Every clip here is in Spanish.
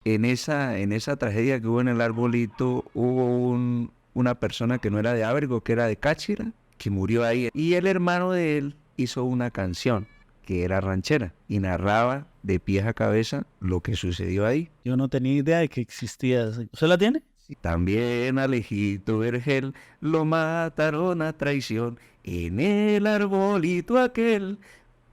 En esa tragedia que hubo en el Arbolito, hubo una persona que no era de Ábrego, que era de Cáchira, que murió ahí. Y el hermano de él hizo una canción que era ranchera y narraba de pies a cabeza lo que sucedió ahí. Yo no tenía idea de que existía eso. ¿Usted la tiene? También Alejito Vergel lo mataron a traición en el arbolito aquel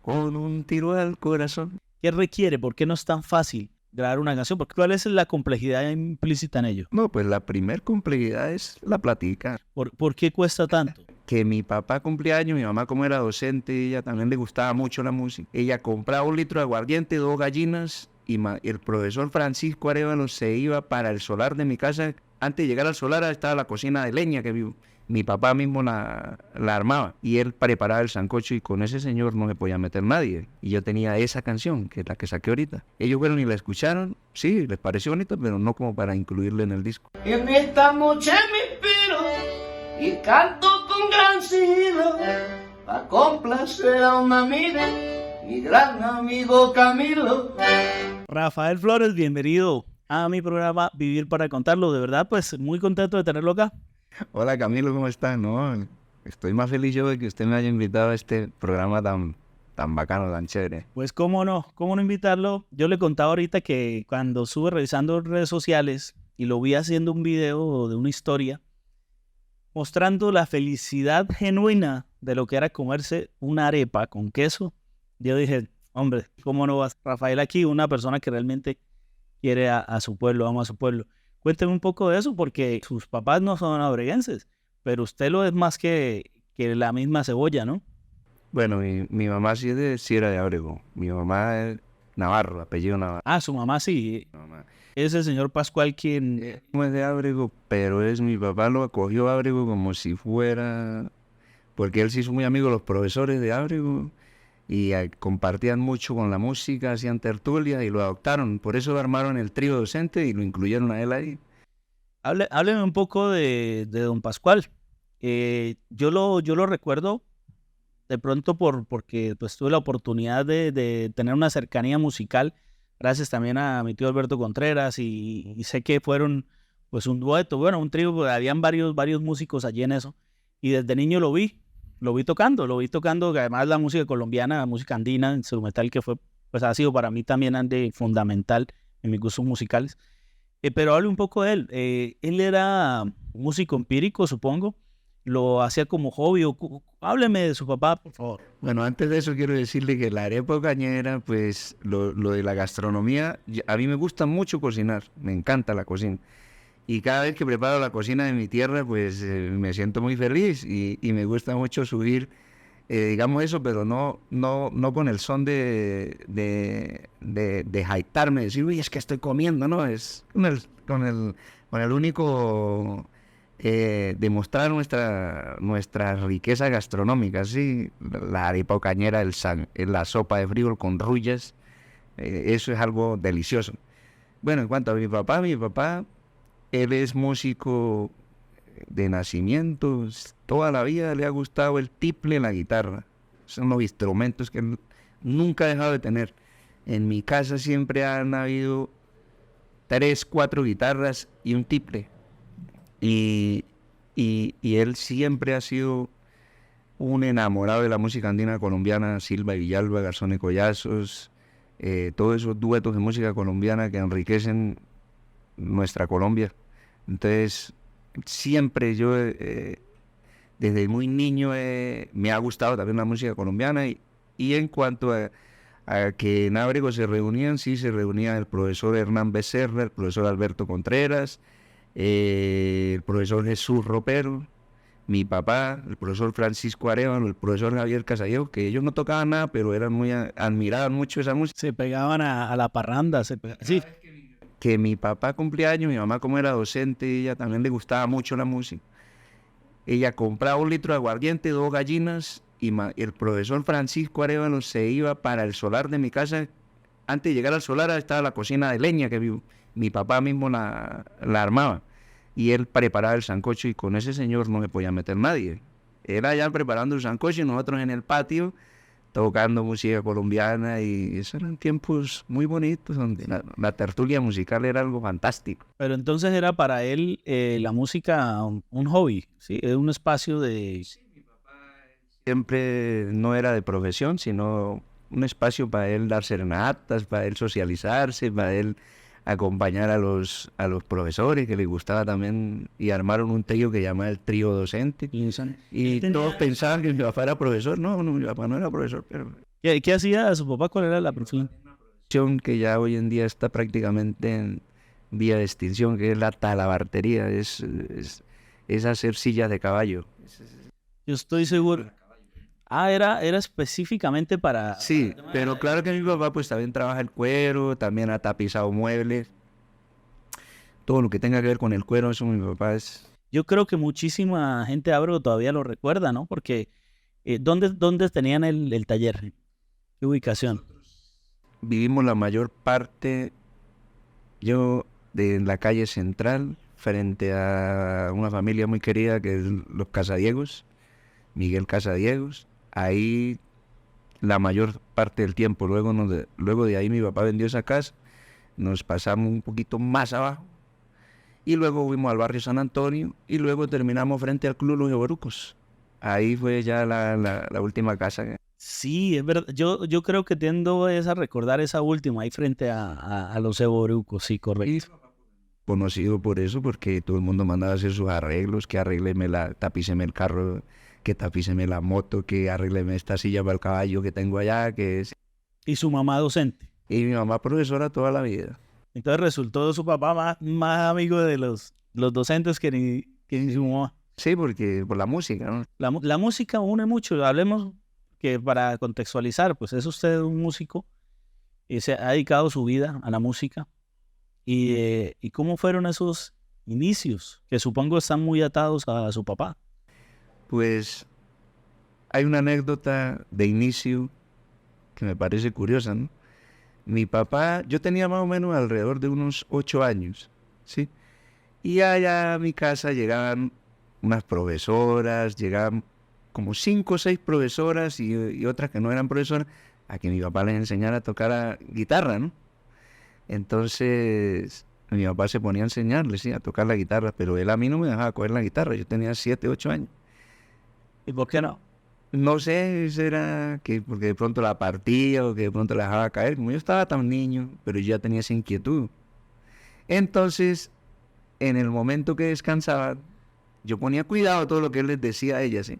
con un tiro al corazón. ¿Qué requiere? ¿Por qué no es tan fácil grabar una canción? Porque ¿cuál es la complejidad implícita en ello? No, pues la primer complejidad es la platica. ¿Por qué cuesta tanto? Que mi papá cumplía años, mi mamá como era docente, ella también le gustaba mucho la música. Ella compraba 1 litro de aguardiente, 2 gallinas y el profesor Francisco Arevalo se iba para el solar de mi casa. Antes de llegar al solar estaba la cocina de leña que mi papá mismo la armaba y él preparaba el sancocho y con ese señor no se podía meter nadie. Y yo tenía esa canción, que es la que saqué ahorita. Ellos fueron y la escucharon, sí, les pareció bonita, pero no como para incluirla en el disco. En esta noche me inspiro y canto con gran sigilo a complacer a un amigo, mi gran amigo Camilo. Rafael Flores, bienvenido a mi programa Vivir para Contarlo. De verdad, pues muy contento de tenerlo acá. Hola Camilo, ¿cómo está? No, estoy más feliz yo de que usted me haya invitado a este programa tan bacano, tan chévere. Pues cómo no invitarlo. Yo le contaba ahorita que cuando estuve revisando redes sociales y lo vi haciendo un video de una historia mostrando la felicidad genuina de lo que era comerse una arepa con queso, yo dije, hombre, cómo no va Rafael aquí, una persona que realmente quiere a su pueblo, ama a su pueblo. Cuénteme un poco de eso, porque sus papás no son abreguenses, pero usted lo es más que la misma cebolla, ¿no? Bueno, mi mamá sí era de Ábrego. Mi mamá es Navarro, apellido Navarro. Ah, su mamá sí. Mi mamá Es el señor Pascual quien... no es de Ábrego, pero es mi papá lo acogió a Ábrego como si fuera... Porque él se hizo muy amigo de los profesores de Ábrego y compartían mucho con la música, hacían tertulia y lo adoptaron. Por eso armaron el trío docente y lo incluyeron a él ahí. Hábleme un poco de don Pascual. Yo lo recuerdo de pronto porque pues, tuve la oportunidad de tener una cercanía musical, gracias también a mi tío Alberto Contreras, y sé que fueron pues un dueto, bueno, un trío, pues, habían varios músicos allí en eso, y desde niño lo vi tocando, que además la música colombiana, la música andina, instrumental, que fue, pues ha sido para mí también fundamental en mis gustos musicales. Pero hable un poco de él. Él era músico empírico, supongo. Lo hacía como hobby. Hábleme de su papá, por favor. Bueno, antes de eso quiero decirle que la arepa cañera, pues lo de la gastronomía, a mí me gusta mucho cocinar, me encanta la cocina. Y cada vez que preparo la cocina de mi tierra, pues me siento muy feliz y me gusta mucho subir, digamos eso, pero no con el son de jaitarme, decir, uy, es que estoy comiendo, ¿no? Es con el único demostrar nuestra riqueza gastronómica, ¿sí? La arepa cañera, la sopa de frijol con ruyas, eso es algo delicioso. Bueno, en cuanto a mi papá, él es músico de nacimiento, toda la vida le ha gustado el tiple en la guitarra. Son los instrumentos que él nunca ha dejado de tener. En mi casa siempre han habido 3, 4 guitarras y un tiple. Y él siempre ha sido un enamorado de la música andina colombiana, Silva y Villalba, Garzón y Collazos, todos esos duetos de música colombiana que enriquecen nuestra Colombia. Entonces, siempre yo, desde muy niño, me ha gustado también la música colombiana y en cuanto a que en Ábrego se reunían, sí, se reunían el profesor Hernán Becerra, el profesor Alberto Contreras, el profesor Jesús Ropero, mi papá, el profesor Francisco Arevalo, el profesor Javier Casallejo, que ellos no tocaban nada, pero eran admiraban mucho esa música. Se pegaban a la parranda. Sí. Que mi papá cumplía años, mi mamá como era docente, ella también le gustaba mucho la música. Ella compraba 1 litro de aguardiente, 2 gallinas y el profesor Francisco Arevalo se iba para el solar de mi casa. Antes de llegar al solar estaba la cocina de leña que mi papá mismo la armaba y él preparaba el sancocho y con ese señor no se podía meter nadie. Era allá preparando el sancocho y nosotros en el patio tocando música colombiana, y esos eran tiempos muy bonitos donde la tertulia musical era algo fantástico. Pero entonces era para él la música un hobby, ¿sí? Es un espacio de... Siempre no era de profesión, sino un espacio para él dar serenatas, para él socializarse, para él acompañar a los profesores que les gustaba también, y armaron un trío que llamaba el trío docente. Y todos pensaban que mi papá era profesor. No, mi papá no era profesor, pero... ¿Qué hacía su papá? ¿Cuál era la profesión? Que ya hoy en día está prácticamente en vía de extinción, que es la talabartería, es hacer sillas de caballo. Yo estoy seguro. Era específicamente para... Sí, pero claro que mi papá pues también trabaja el cuero, también ha tapizado muebles, todo lo que tenga que ver con el cuero, eso mi papá es... Yo creo que muchísima gente de Abrego todavía lo recuerda, ¿no? Porque ¿dónde tenían el taller? ¿Qué ubicación? Vivimos la mayor parte, yo, de la calle central, frente a una familia muy querida que es los Casadiegos, Miguel Casadiegos. Ahí la mayor parte del tiempo. Luego de ahí mi papá vendió esa casa, nos pasamos un poquito más abajo y luego fuimos al barrio San Antonio y luego terminamos frente al Club Los Evorucos. Ahí fue ya la última casa. Sí, es verdad. Yo creo que tiendo a recordar esa última ahí frente a los Evorucos, sí, correcto. Conocido por eso, porque todo el mundo mandaba a hacer sus arreglos, que tapíceme el carro, que tapíceme la moto, que arrégleme esta silla para el caballo que tengo allá, que es... ¿Y su mamá docente? Y mi mamá profesora toda la vida. Entonces resultó su papá más amigo de los docentes que ni su mamá. Sí, porque por la música, ¿no? La música une mucho. Hablemos que para contextualizar, pues es usted un músico y se ha dedicado su vida a la música. ¿Y cómo fueron esos inicios? Que supongo están muy atados a su papá. Pues hay una anécdota de inicio que me parece curiosa, ¿no? Mi papá, yo tenía más o menos alrededor de unos 8 años, ¿sí? Y allá a mi casa llegaban unas profesoras, llegaban como 5 o 6 profesoras y otras que no eran profesoras, a que mi papá les enseñara a tocar guitarra, ¿no? Entonces mi papá se ponía a enseñarles, sí, a tocar la guitarra, pero él a mí no me dejaba coger la guitarra, yo tenía 7, 8 años. ¿Y por qué no? No sé, será que porque de pronto la partía o que de pronto la dejaba caer, como yo estaba tan niño, pero yo ya tenía esa inquietud. Entonces, en el momento que descansaba, yo ponía cuidado a todo lo que él les decía a ellas, ¿sí?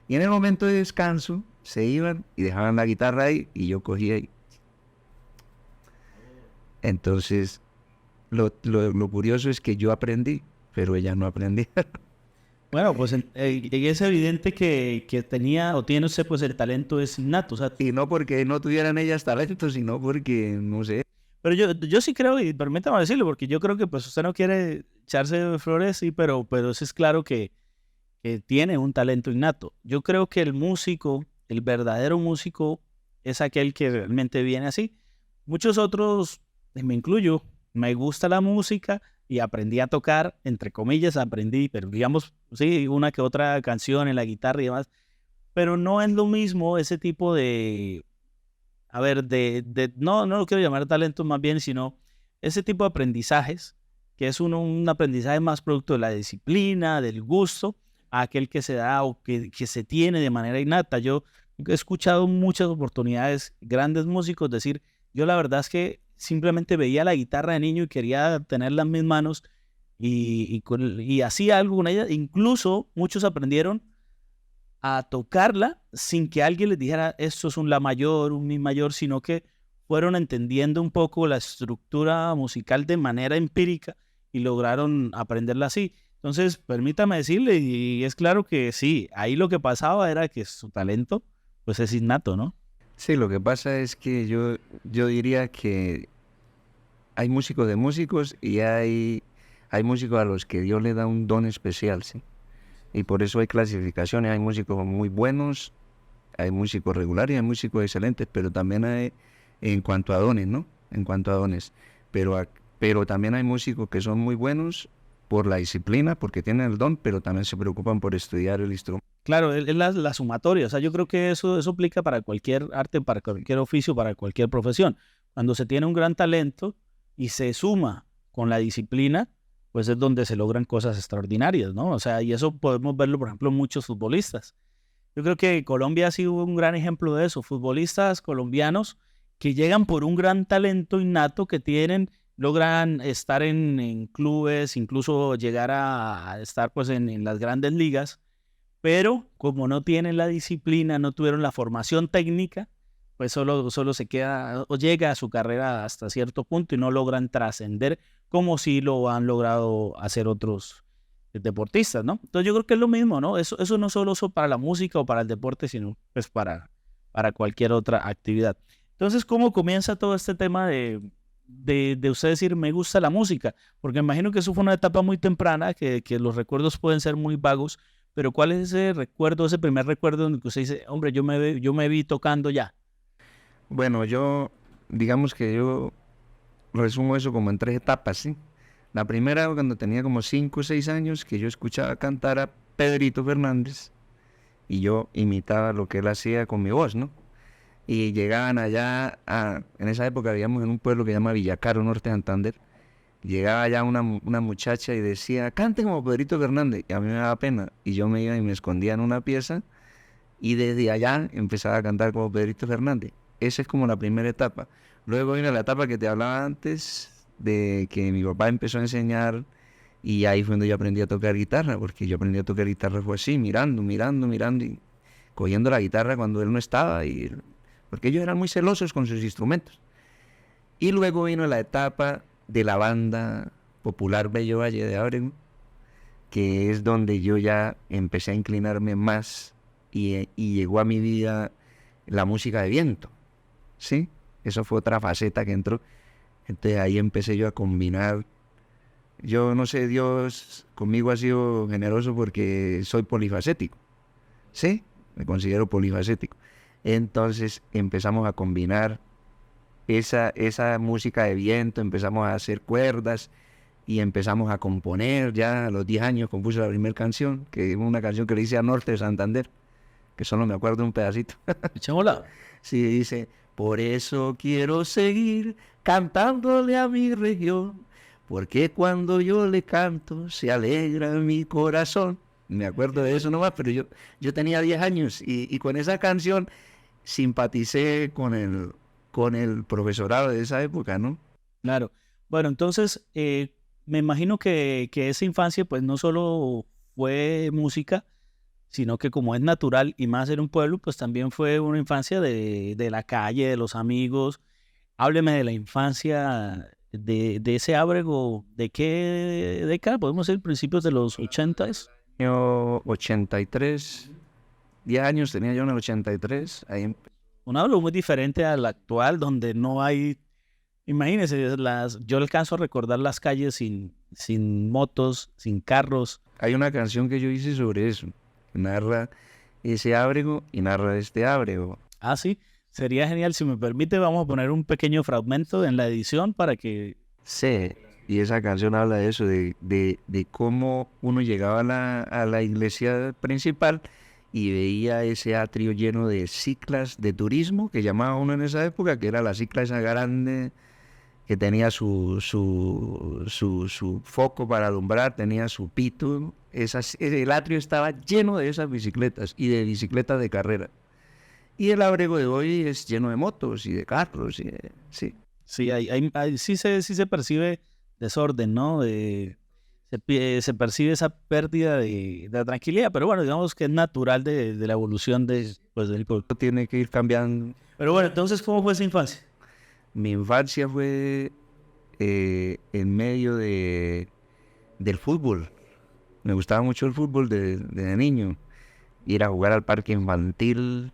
Y en el momento de descanso, se iban y dejaban la guitarra ahí y yo cogía ahí. Entonces, lo curioso es que yo aprendí, pero ella no aprendía. Bueno, pues es evidente que tenía o tiene usted, pues el talento es innato. O sea, Y no porque no tuvieran ellas talento, sino porque, no sé. pero yo sí creo, y permítame decirlo, porque yo creo que pues usted no quiere echarse flores, sí, pero eso es claro que tiene un talento innato. Yo creo que el músico, el verdadero músico, es aquel que realmente viene así. Muchos otros, me incluyo, me gusta la música y aprendí a tocar, entre comillas, aprendí, pero digamos, sí, una que otra canción en la guitarra y demás, pero no es lo mismo ese tipo de, a ver, no lo quiero llamar talento más bien, sino ese tipo de aprendizajes, que es un aprendizaje más producto de la disciplina, del gusto, a aquel que se da o que se tiene de manera innata. Yo he escuchado muchas oportunidades, grandes músicos decir, yo la verdad es que simplemente veía la guitarra de niño y quería tenerla en mis manos y hacía algo con ella. Incluso muchos aprendieron a tocarla sin que alguien les dijera esto es un la mayor, un mi mayor, sino que fueron entendiendo un poco la estructura musical de manera empírica y lograron aprenderla así. Entonces, permítame decirle, y es claro que sí, ahí lo que pasaba era que su talento pues es innato, ¿no? Sí, lo que pasa es que yo diría que hay músicos de músicos y hay músicos a los que Dios le da un don especial, ¿sí? Y por eso hay clasificaciones, hay músicos muy buenos, hay músicos regulares, hay músicos excelentes, pero también hay en cuanto a dones, ¿no? En cuanto a dones. Pero también hay músicos que son muy buenos por la disciplina, porque tienen el don, pero también se preocupan por estudiar el instrumento. Claro, es la sumatoria. O sea, yo creo que eso aplica para cualquier arte, para cualquier oficio, para cualquier profesión. Cuando se tiene un gran talento y se suma con la disciplina, pues es donde se logran cosas extraordinarias, ¿no? O sea, y eso podemos verlo, por ejemplo, en muchos futbolistas. Yo creo que Colombia ha sido un gran ejemplo de eso. Futbolistas colombianos que llegan por un gran talento innato que tienen, logran estar en clubes, incluso llegar a estar pues en las grandes ligas, pero como no tienen la disciplina, no tuvieron la formación técnica, pues solo se queda o llega a su carrera hasta cierto punto y no logran trascender como si lo han logrado hacer otros deportistas, ¿no? Entonces yo creo que es lo mismo, ¿no? Eso no solo es para la música o para el deporte, sino pues para cualquier otra actividad. Entonces, ¿cómo comienza todo este tema de usted decir, me gusta la música? Porque imagino que eso fue una etapa muy temprana, que los recuerdos pueden ser muy vagos, pero ¿cuál es ese recuerdo, ese primer recuerdo donde usted dice, hombre, yo me vi tocando ya? Bueno, digamos que yo resumo eso como en 3 etapas, ¿sí? La primera, cuando tenía como 5 o 6 años, que yo escuchaba cantar a Pedrito Fernández y yo imitaba lo que él hacía con mi voz, ¿no? Y llegaban allá, en esa época vivíamos en un pueblo que se llama Villacaro, Norte de Santander. Llegaba allá una muchacha y decía, cante como Pedrito Fernández, y a mí me daba pena, y yo me iba y me escondía en una pieza, y desde allá empezaba a cantar como Pedrito Fernández. Esa es como la primera etapa. Luego viene la etapa que te hablaba antes, de que mi papá empezó a enseñar, y ahí fue donde yo aprendí a tocar guitarra, porque yo aprendí a tocar guitarra fue así, mirando, y cogiendo la guitarra cuando él no estaba, porque ellos eran muy celosos con sus instrumentos. Y luego vino la etapa de la banda popular Bello Valle de Ábrego, que es donde yo ya empecé a inclinarme más y llegó a mi vida la música de viento, ¿sí? Eso fue otra faceta que entró. Entonces ahí empecé yo a combinar. Yo no sé, Dios conmigo ha sido generoso porque soy polifacético, ¿sí? Me considero polifacético. Entonces empezamos a combinar esa música de viento, empezamos a hacer cuerdas y empezamos a componer. Ya a los 10 años compuse la primera canción, que es una canción que le hice a Norte de Santander, que solo me acuerdo un pedacito. Echémosla. Sí, dice, por eso quiero seguir cantándole a mi región, porque cuando yo le canto se alegra mi corazón. Me acuerdo de eso nomás, pero yo tenía 10 años y con esa canción simpaticé con el profesorado de esa época, ¿no? Claro. Bueno, entonces, me imagino que esa infancia, pues no solo fue música, sino que como es natural y más en un pueblo, pues también fue una infancia de la calle, de los amigos. Hábleme de la infancia de ese Ábrego. ¿De qué década? Podemos decir principios de los 80s. Año 83, 10 años tenía yo en el 83, ahí Un Ábrego muy diferente al actual, donde no hay. Imagínense, yo alcanzo a recordar las calles sin motos, sin carros. hay una canción que yo hice sobre eso, narra ese Ábrego y narra este Ábrego. Ah, sí, sería genial. Si me permite, vamos a poner un pequeño fragmento en la edición para que. Sí, y esa canción habla de eso, de cómo uno llegaba a la iglesia principal y veía ese atrio lleno de ciclas de turismo, que llamaba uno en esa época, que era la cicla esa grande, que tenía su foco para alumbrar, tenía su pito. El atrio estaba lleno de esas bicicletas y de bicicletas de carrera. Y el Ábrego de hoy es lleno de motos y de carros, sí. Sí, sí se percibe desorden, ¿no? Se percibe esa pérdida de la tranquilidad, pero bueno, digamos que es natural de la evolución pues, del pueblo. Tiene que ir cambiando. Pero bueno, entonces, ¿cómo fue esa infancia? Mi infancia fue en medio del fútbol. Me gustaba mucho el fútbol de niño. Ir a jugar al parque infantil,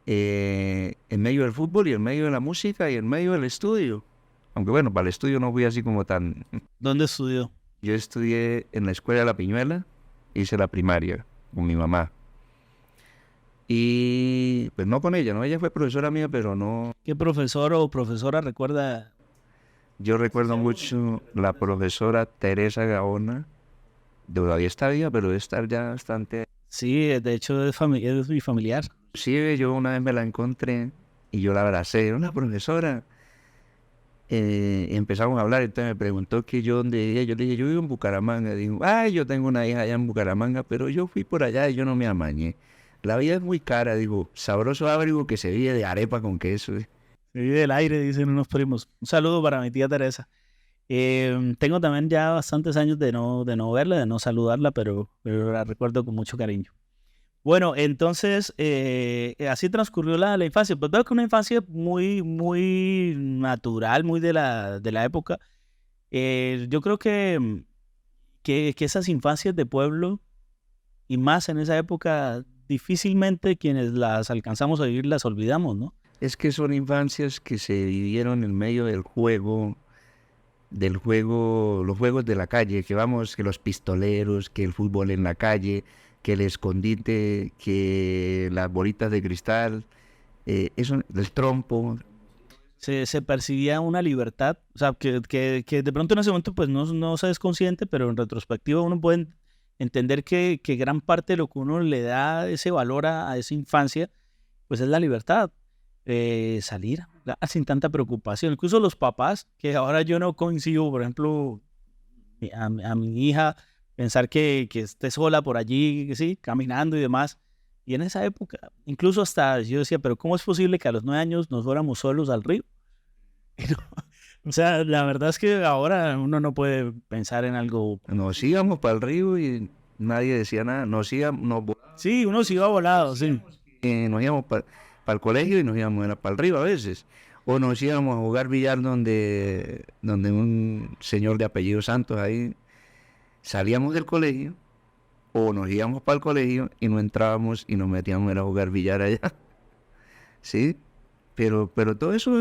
en medio del fútbol y en medio de la música y en medio del estudio. Aunque bueno, para el estudio no fui así como tan... ¿Dónde estudió? Yo estudié en la escuela de La Piñuela, hice la primaria con mi mamá. Y pues no con ella, ¿no? Ella fue profesora mía, pero no... ¿Qué profesor o profesora recuerda? Yo recuerdo mucho la profesora Teresa Gaona, todavía está viva, pero debe estar ya bastante... Sí, de hecho es mi familiar. Sí, yo una vez me la encontré y yo la abracé, era una profesora. Empezamos a hablar, entonces me preguntó que yo dónde vivía, yo le dije, yo vivo en Bucaramanga, dijo, ay, yo tengo una hija allá en Bucaramanga, pero yo fui por allá y yo no me amañé. La vida es muy cara, digo, sabroso abrigo que se vive de arepa con queso. Se vive del aire, dicen unos primos. Un saludo para mi tía Teresa. Tengo también ya bastantes años de no verla, de no saludarla, pero la recuerdo con mucho cariño. Bueno, entonces, así transcurrió la infancia. Pues veo que una infancia muy, muy natural, muy de la época. Yo creo que esas infancias de pueblo, y más en esa época, difícilmente quienes las alcanzamos a vivir las olvidamos, ¿no? Es que son infancias que se vivieron en medio del juego, los juegos de la calle, que vamos, que los pistoleros, que el fútbol en la calle, que el escondite, que las bolitas de cristal, eso, el trompo. Se percibía una libertad, o sea, que de pronto en ese momento pues no se es consciente, pero en retrospectiva uno puede entender que gran parte de lo que uno le da ese valor a esa infancia, pues es la libertad. Salir sin tanta preocupación. Incluso los papás, que ahora yo no coincido, por ejemplo, a mi hija, pensar que esté sola por allí, sí, caminando y demás. Y en esa época, incluso hasta yo decía, pero ¿cómo es posible que a los 9 años nos fuéramos solos al río? O sea, la verdad es que ahora uno no puede pensar en algo. Nos íbamos para el río y nadie decía nada, Sí, uno se iba volado, sí. nos íbamos para el colegio y nos íbamos para el río a veces. O nos íbamos a jugar billar donde un señor de apellido Santos ahí. Salíamos del colegio o nos íbamos para el colegio y no entrábamos y nos metíamos a jugar billar allá. Sí, pero todo eso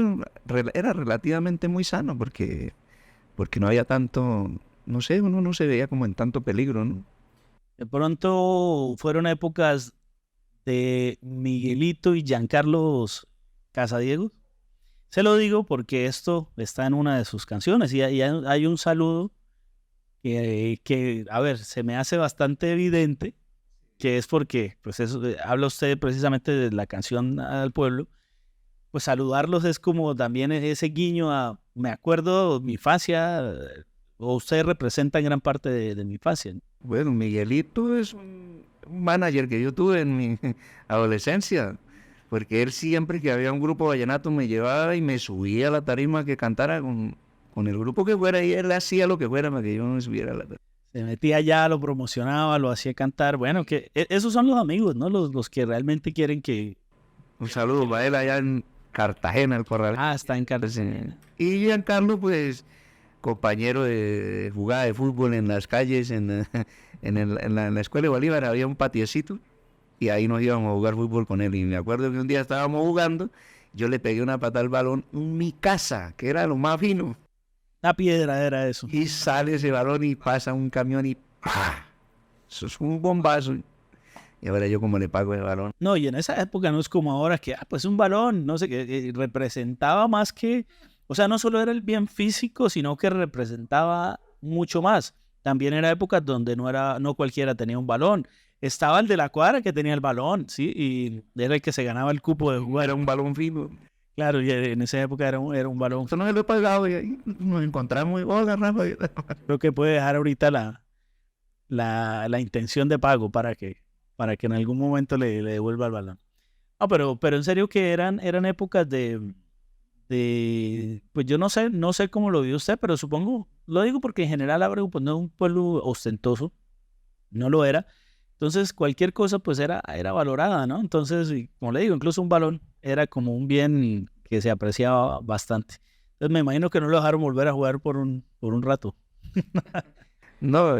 era relativamente muy sano porque no había tanto, no sé, uno no se veía como en tanto peligro, ¿no? De pronto fueron épocas de Miguelito y Giancarlos Casadiego. Se lo digo porque esto está en una de sus canciones y hay un saludo a ver, se me hace bastante evidente que es porque, pues eso, habla usted precisamente de la canción al pueblo, pues saludarlos es como también ese guiño a, me acuerdo mi infancia, o ustedes representan gran parte de mi infancia, ¿no? Bueno, Miguelito es un manager que yo tuve en mi adolescencia, porque él siempre que había un grupo vallenato me llevaba y me subía a la tarima que cantara con el grupo que fuera y él hacía lo que fuera para que yo no me subiera a la tarima. Se metía allá, lo promocionaba, lo hacía cantar. Bueno, que esos son los amigos, ¿no? Los que realmente quieren que... Un saludo para él allá en Cartagena, el Corral. Ah, está en Cartagena. Y Giancarlo, pues, compañero de jugada de fútbol en las calles, en la escuela de Bolívar había un patiecito y ahí nos íbamos a jugar fútbol con él. Y me acuerdo que un día estábamos jugando, yo le pegué una patada al balón en mi casa, que era lo más fino. Una piedra era eso. Y sale ese balón y pasa un camión y ¡pah! Eso es un bombazo. Y ahora yo como le pago el balón. No, y en esa época no es como ahora que, pues un balón, no sé, que representaba más que, o sea, no solo era el bien físico, sino que representaba mucho más. También era épocas donde no cualquiera tenía un balón. Estaba el de la cuadra que tenía el balón, ¿sí? Y era el que se ganaba el cupo de jugar. Era un balón fino. Claro, y en esa época era un balón. Eso no se lo he pagado y ahí nos encontramos y hola Rafa. Creo que puede dejar ahorita la intención de pago para que en algún momento le devuelva el balón. No, pero en serio que eran épocas pues yo no sé cómo lo vio usted, pero supongo, lo digo porque en general Ábrego pues no es un pueblo ostentoso, no lo era. Entonces cualquier cosa pues era valorada, ¿no? Entonces, como le digo, incluso un balón era como un bien que se apreciaba bastante. Entonces me imagino que no lo dejaron volver a jugar por un rato. No,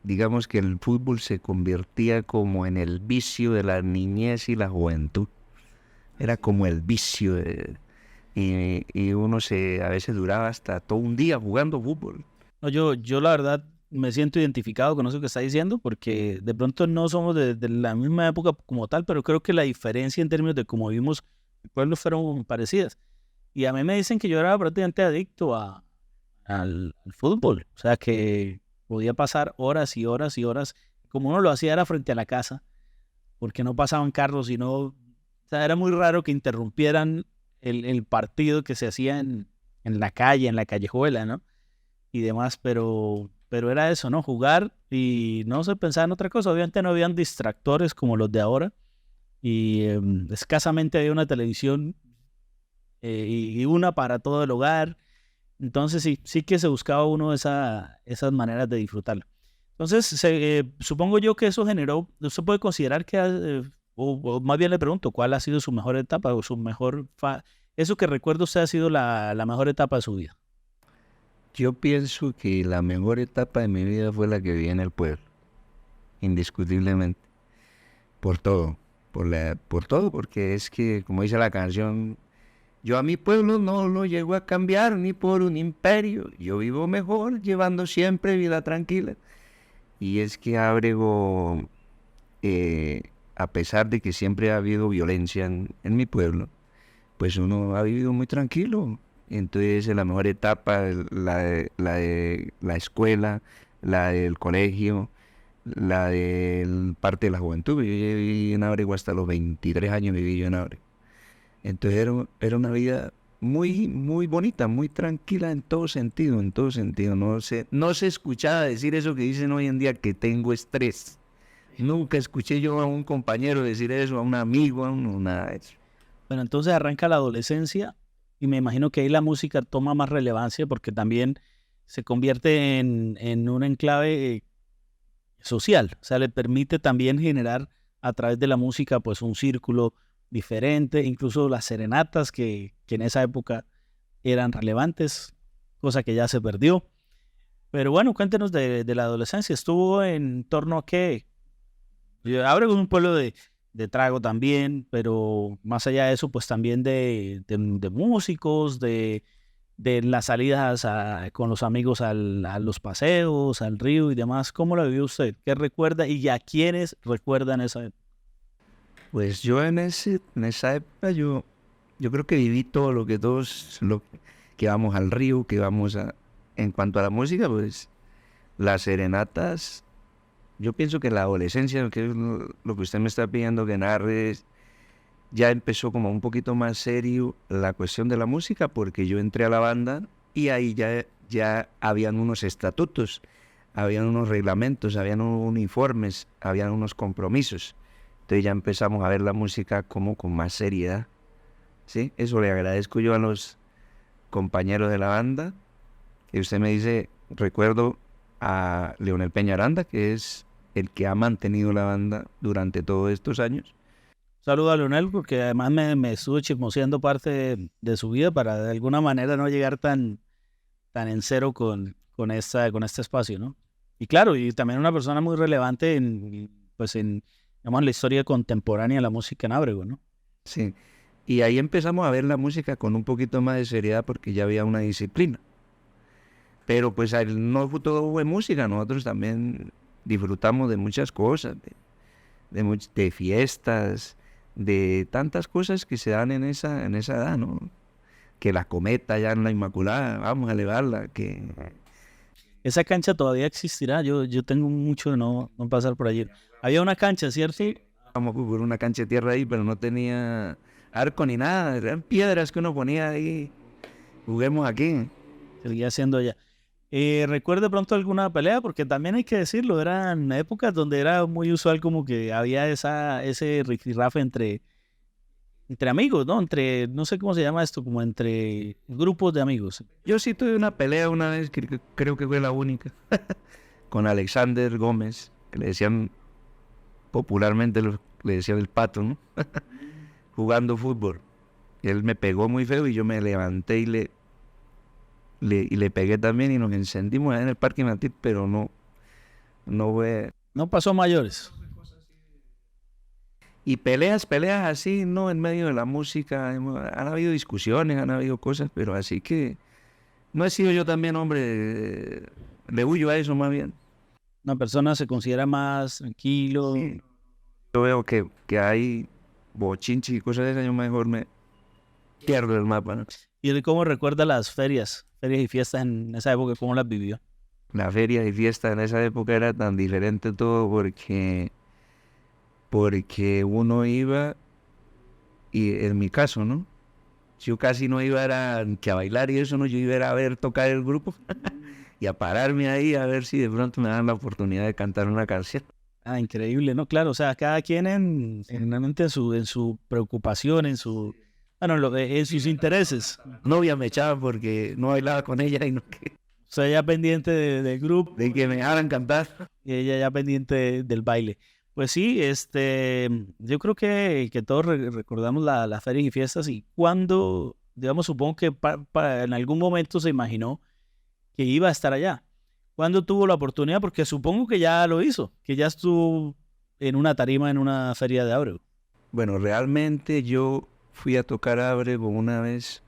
digamos que el fútbol se convertía como en el vicio de la niñez y la juventud. Era como el vicio y uno a veces duraba hasta todo un día jugando fútbol. No, yo la verdad me siento identificado con eso que está diciendo, porque de pronto no somos de la misma época como tal, pero creo que la diferencia en términos de cómo vivimos el pueblo fueron parecidas. Y a mí me dicen que yo era prácticamente adicto al fútbol, o sea que podía pasar horas y horas y horas como uno lo hacía era frente a la casa, porque no pasaban carros, sino, o sea, era muy raro que interrumpieran el partido que se hacía en la calle, en la callejuela, ¿no? Y demás, pero era eso, ¿no? Jugar y no se pensaba en otra cosa. Obviamente no habían distractores como los de ahora y escasamente había una televisión y una para todo el hogar. Entonces sí que se buscaba uno esas maneras de disfrutarlo. Entonces supongo yo que eso generó, usted puede considerar que, o más bien le pregunto, ¿cuál ha sido su mejor etapa o su mejor, eso que recuerda usted ha sido la mejor etapa de su vida? Yo pienso que la mejor etapa de mi vida fue la que viví en el pueblo, indiscutiblemente, por todo, por todo, porque es que, como dice la canción, yo a mi pueblo no lo llego a cambiar ni por un imperio, yo vivo mejor llevando siempre vida tranquila. Y es que Ábrego, a pesar de que siempre ha habido violencia en mi pueblo, pues uno ha vivido muy tranquilo. Entonces la mejor etapa, la de la escuela, la del colegio, la de parte de la juventud. Yo viví en Ábrego hasta los 23 años, viví yo en Ábrego. Entonces era una vida muy, muy bonita, muy tranquila en todo sentido, en todo sentido. No se escuchaba decir eso que dicen hoy en día, que tengo estrés. Nunca escuché yo a un compañero decir eso, a un amigo, nada de eso. Bueno, entonces arranca la adolescencia y me imagino que ahí la música toma más relevancia porque también se convierte en un enclave social, o sea, le permite también generar a través de la música pues un círculo diferente, incluso las serenatas que en esa época eran relevantes, cosa que ya se perdió. Pero bueno, cuéntenos de la adolescencia, ¿estuvo en torno a qué? Ábrego es un pueblo de trago también, pero más allá de eso, pues también de músicos, de las salidas con los amigos a los paseos, al río y demás. ¿Cómo la vivió usted? ¿Qué recuerda y a quiénes recuerdan esa época? Pues yo en esa época, yo creo que viví todo lo que todos, que vamos al río, que vamos en cuanto a la música, pues las serenatas. Yo pienso que la adolescencia, que es lo que usted me está pidiendo que narre, ya empezó como un poquito más serio la cuestión de la música, porque yo entré a la banda y ahí ya habían unos estatutos, habían unos reglamentos, habían unos uniformes, habían unos compromisos. Entonces ya empezamos a ver la música como con más seriedad, ¿sí? Eso le agradezco yo a los compañeros de la banda, que usted me dice, recuerdo a Leonel Peñaranda, que es el que ha mantenido la banda durante todos estos años. Saludo a Leonel, porque además me estuvo chismoseando parte de su vida para de alguna manera no llegar tan en cero con este espacio, ¿no? Y claro, y también una persona muy relevante digamos, en la historia contemporánea de la música en Ábrego, ¿no? Sí, y ahí empezamos a ver la música con un poquito más de seriedad porque ya había una disciplina. Pero pues no todo fue música, nosotros también disfrutamos de muchas cosas, de fiestas, de tantas cosas que se dan en esa edad, ¿no? Que la cometa ya en la Inmaculada, vamos a elevarla, que... Esa cancha todavía existirá, yo tengo mucho de no pasar por allí. Había una cancha, ¿cierto? Vamos por una cancha de tierra ahí, pero no tenía arco ni nada, eran piedras que uno ponía ahí, juguemos aquí. Seguía siendo allá. ¿Recuerda pronto alguna pelea? Porque también hay que decirlo, eran épocas donde era muy usual como que había ese rifirrafe entre amigos, ¿no? No sé cómo se llama esto, como entre grupos de amigos. Yo sí tuve una pelea una vez, que creo que fue la única, con Alexander Gómez, que le decían popularmente, le decían el Pato, ¿no? Jugando fútbol. Él me pegó muy feo y yo me levanté y le pegué también y nos encendimos en el Parque Infantil, pero no fue... No pasó a mayores. Y peleas así, no en medio de la música, han habido discusiones, han habido cosas, pero así que no he sido yo también, hombre, le huyo a eso más bien. Una persona se considera más tranquilo. Sí. Yo veo que hay bochinchi y cosas de esas, yo mejor me pierdo el mapa, ¿no? ¿Y cómo recuerda las ferias y fiestas en esa época? ¿Cómo las vivió? la feria y fiesta en esa época era tan diferente todo porque uno iba, y en mi caso, ¿no? Yo casi no iba era que a bailar y eso, ¿no? Yo iba a ver tocar el grupo y a pararme ahí a ver si de pronto me dan la oportunidad de cantar una canción. Ah, increíble, ¿no? Claro, o sea, cada quien realmente en su preocupación, en su, bueno, en sus intereses. Novia me echaba porque no bailaba con ella y no O sea, ya pendiente del grupo de que me dejaran cantar. y ella ya pendiente del baile. Pues sí, yo creo que todos recordamos las ferias y fiestas y cuando, digamos, supongo que en algún momento se imaginó que iba a estar allá. ¿Cuándo tuvo la oportunidad? Porque supongo que ya lo hizo, que ya estuvo en una tarima en una feria de Ábrego. Bueno, realmente yo fui a tocar Ábrego una vez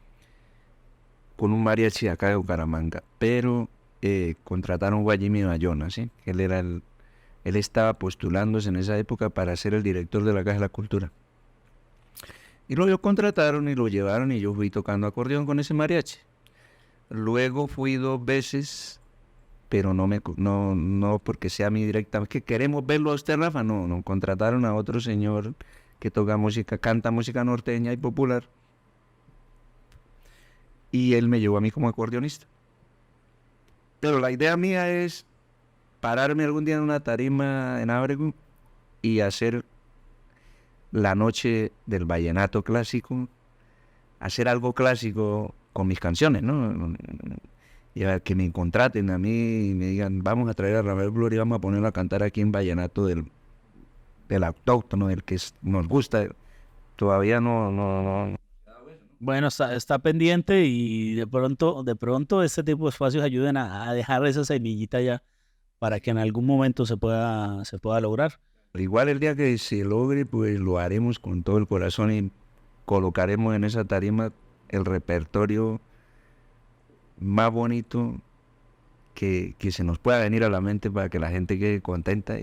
con un mariachi acá de Bucaramanga, pero contrataron a Jimmy Bayona, ¿sí? Él estaba postulándose en esa época para ser el director de la Caja de la Cultura. Y lo contrataron y lo llevaron y yo fui tocando acordeón con ese mariachi. Luego fui 2 veces, pero no porque sea mi directa, que queremos verlo a usted, Rafa, no, contrataron a otro señor que toca música, canta música norteña y popular, y él me llevó a mí como acordeonista. Pero la idea mía es pararme algún día en una tarima en Ábrego y hacer la noche del vallenato clásico, hacer algo clásico con mis canciones, ¿no? Y a que me contraten a mí y me digan, vamos a traer a Rafael Gloria y vamos a ponerlo a cantar aquí en vallenato del autóctono, del que nos gusta. Todavía no. Bueno, está pendiente y de pronto este tipo de espacios ayuden a dejar esa semillita ya para que en algún momento se pueda lograr. Igual el día que se logre, pues lo haremos con todo el corazón y colocaremos en esa tarima el repertorio más bonito que se nos pueda venir a la mente para que la gente quede contenta.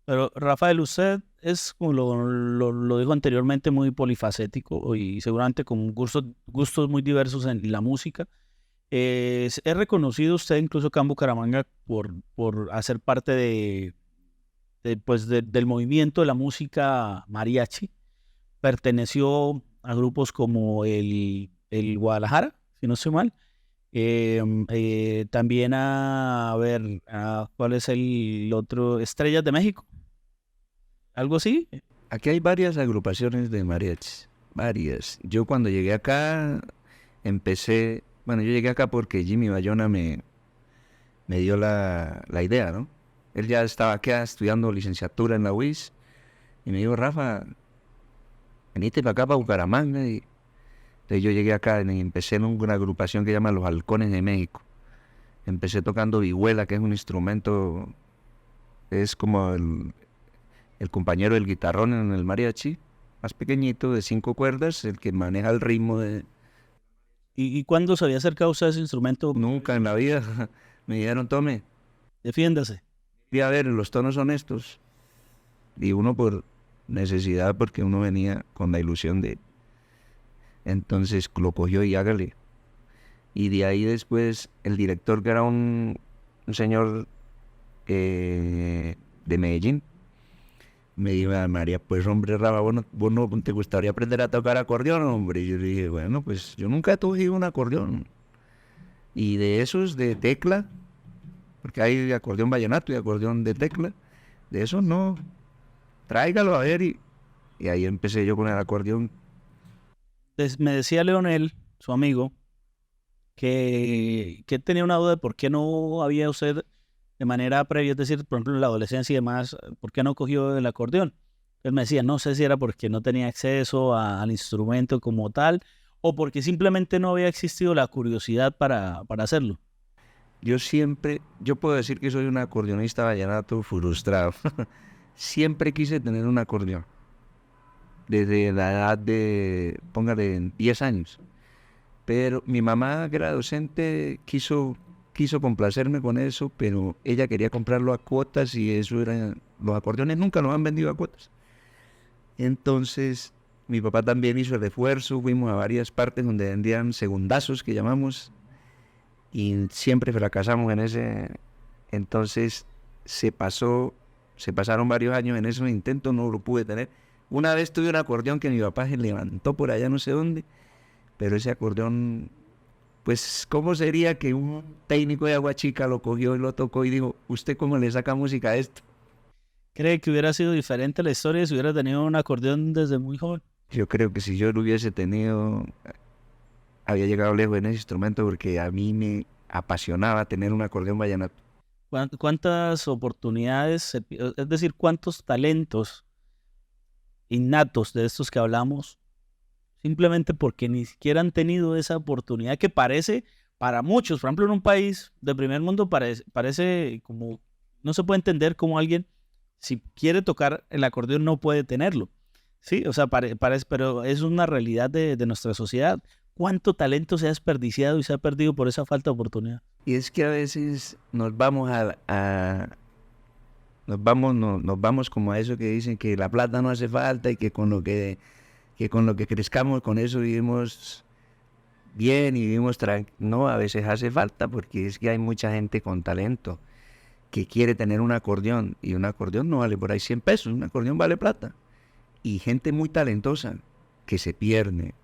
Pero Rafael, usted es, como lo dijo anteriormente, muy polifacético y seguramente con gustos muy diversos en la música. Es reconocido usted incluso acá en Bucaramanga por hacer parte del movimiento de la música mariachi. Perteneció a grupos como el Guadalajara, si no estoy mal. También ¿cuál es el otro? Estrellas de México. ¿Algo así? Aquí hay varias agrupaciones de mariachis, varias. Yo cuando llegué acá yo llegué acá porque Jimmy Bayona me dio la idea, ¿no? Él ya estaba acá estudiando licenciatura en la UIS y me dijo, Rafa, venite para acá, para Bucaramanga. Y entonces yo llegué acá y empecé en una agrupación que se llama Los Halcones de México. Empecé tocando vihuela, que es un instrumento, es como el compañero del guitarrón en el mariachi, más pequeñito, de 5 cuerdas, el que maneja el ritmo de... ¿Y cuándo se había acercado usted a ese instrumento? Nunca en la vida me dijeron, tome, Defiéndase. y a ver, los tonos son estos. Y uno por necesidad, porque uno venía con la ilusión de... Entonces lo cogió y hágale. Y de ahí después el director, que era un señor de Medellín, me dijo, María, pues hombre, Rafa, vos no te gustaría aprender a tocar acordeón, hombre. Y yo le dije, bueno, pues yo nunca he tocado un acordeón. Y de esos de tecla, porque hay acordeón vallenato y acordeón de tecla, de esos no, tráigalo a ver. Y ahí empecé yo con el acordeón. Me decía Leonel, su amigo, que tenía una duda de por qué no había usted de manera previa, es decir, por ejemplo, en la adolescencia y demás, ¿por qué no cogió el acordeón? Él me decía, no sé si era porque no tenía acceso al instrumento como tal o porque simplemente no había existido la curiosidad para hacerlo. Yo puedo decir que soy un acordeonista vallenato frustrado. Siempre quise tener un acordeón. Desde la edad de, póngale, 10 años. Pero mi mamá, que era docente, quiso complacerme con eso, pero ella quería comprarlo a cuotas y eso era... Los acordeones nunca los han vendido a cuotas. Entonces, mi papá también hizo el esfuerzo, fuimos a varias partes donde vendían segundazos, que llamamos, y siempre fracasamos Entonces se pasaron varios años en esos intentos, no lo pude tener. Una vez tuve un acordeón que mi papá se levantó por allá no sé dónde, pero ese acordeón, pues, ¿cómo sería que un técnico de Aguachica lo cogió y lo tocó y dijo, ¿usted cómo le saca música a esto? ¿Cree que hubiera sido diferente la historia si hubiera tenido un acordeón desde muy joven? Yo creo que si yo lo hubiese tenido, había llegado lejos en ese instrumento porque a mí me apasionaba tener un acordeón vallenato. ¿Cuántas oportunidades, es decir, cuántos talentos innatos de estos que hablamos, simplemente porque ni siquiera han tenido esa oportunidad que parece para muchos, por ejemplo, en un país de primer mundo parece como, no se puede entender cómo alguien, si quiere tocar el acordeón, no puede tenerlo? Sí, o sea, parece, pero es una realidad de nuestra sociedad. ¿Cuánto talento se ha desperdiciado y se ha perdido por esa falta de oportunidad? Y es que a veces nos vamos nos vamos como a eso que dicen que la plata no hace falta y que con lo que crezcamos con eso vivimos bien y vivimos tranquilos. No, a veces hace falta porque es que hay mucha gente con talento que quiere tener un acordeón y un acordeón no vale por ahí 100 pesos, un acordeón vale plata. Y gente muy talentosa que se pierden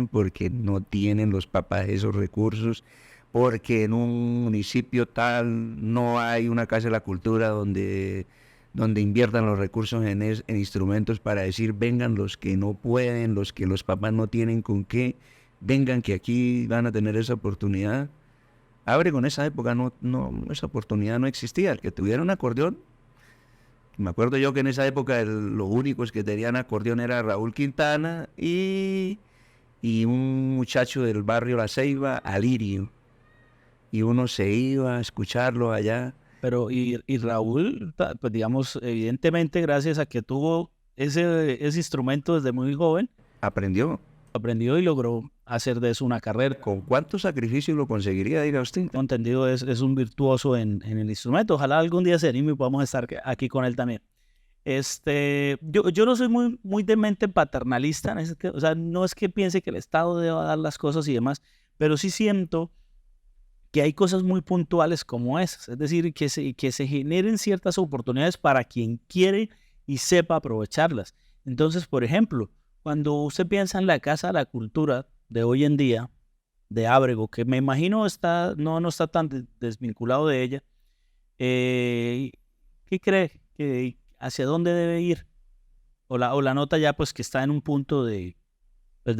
porque no tienen los papás esos recursos, porque en un municipio tal no hay una casa de la cultura donde inviertan los recursos en instrumentos para decir vengan los que no pueden, los que los papás no tienen con qué, vengan que aquí van a tener esa oportunidad. Con esa época esa oportunidad no existía. El que tuviera un acordeón, me acuerdo yo que en esa época los únicos que tenían acordeón era Raúl Quintana y un muchacho del barrio La Ceiba, Alirio. Y uno se iba a escucharlo allá. Pero y Raúl, pues digamos, evidentemente gracias a que tuvo ese instrumento desde muy joven, Aprendió. y logró hacer de eso una carrera. ¿Con cuánto sacrificio lo conseguiría, diga usted? Tengo entendido, es un virtuoso en el instrumento. Ojalá algún día se anime y podamos estar aquí con él también. Yo no soy muy de mente paternalista, o sea, no es que piense que el Estado deba dar las cosas y demás, pero sí siento que hay cosas muy puntuales como esas, es decir, que se generen ciertas oportunidades para quien quiere y sepa aprovecharlas. Entonces, por ejemplo, cuando usted piensa en la Casa de la Cultura de hoy en día, de Ábrego, que me imagino no está tan desvinculado de ella, ¿qué cree? ¿Hacia dónde debe ir? O la nota ya pues que está en un punto de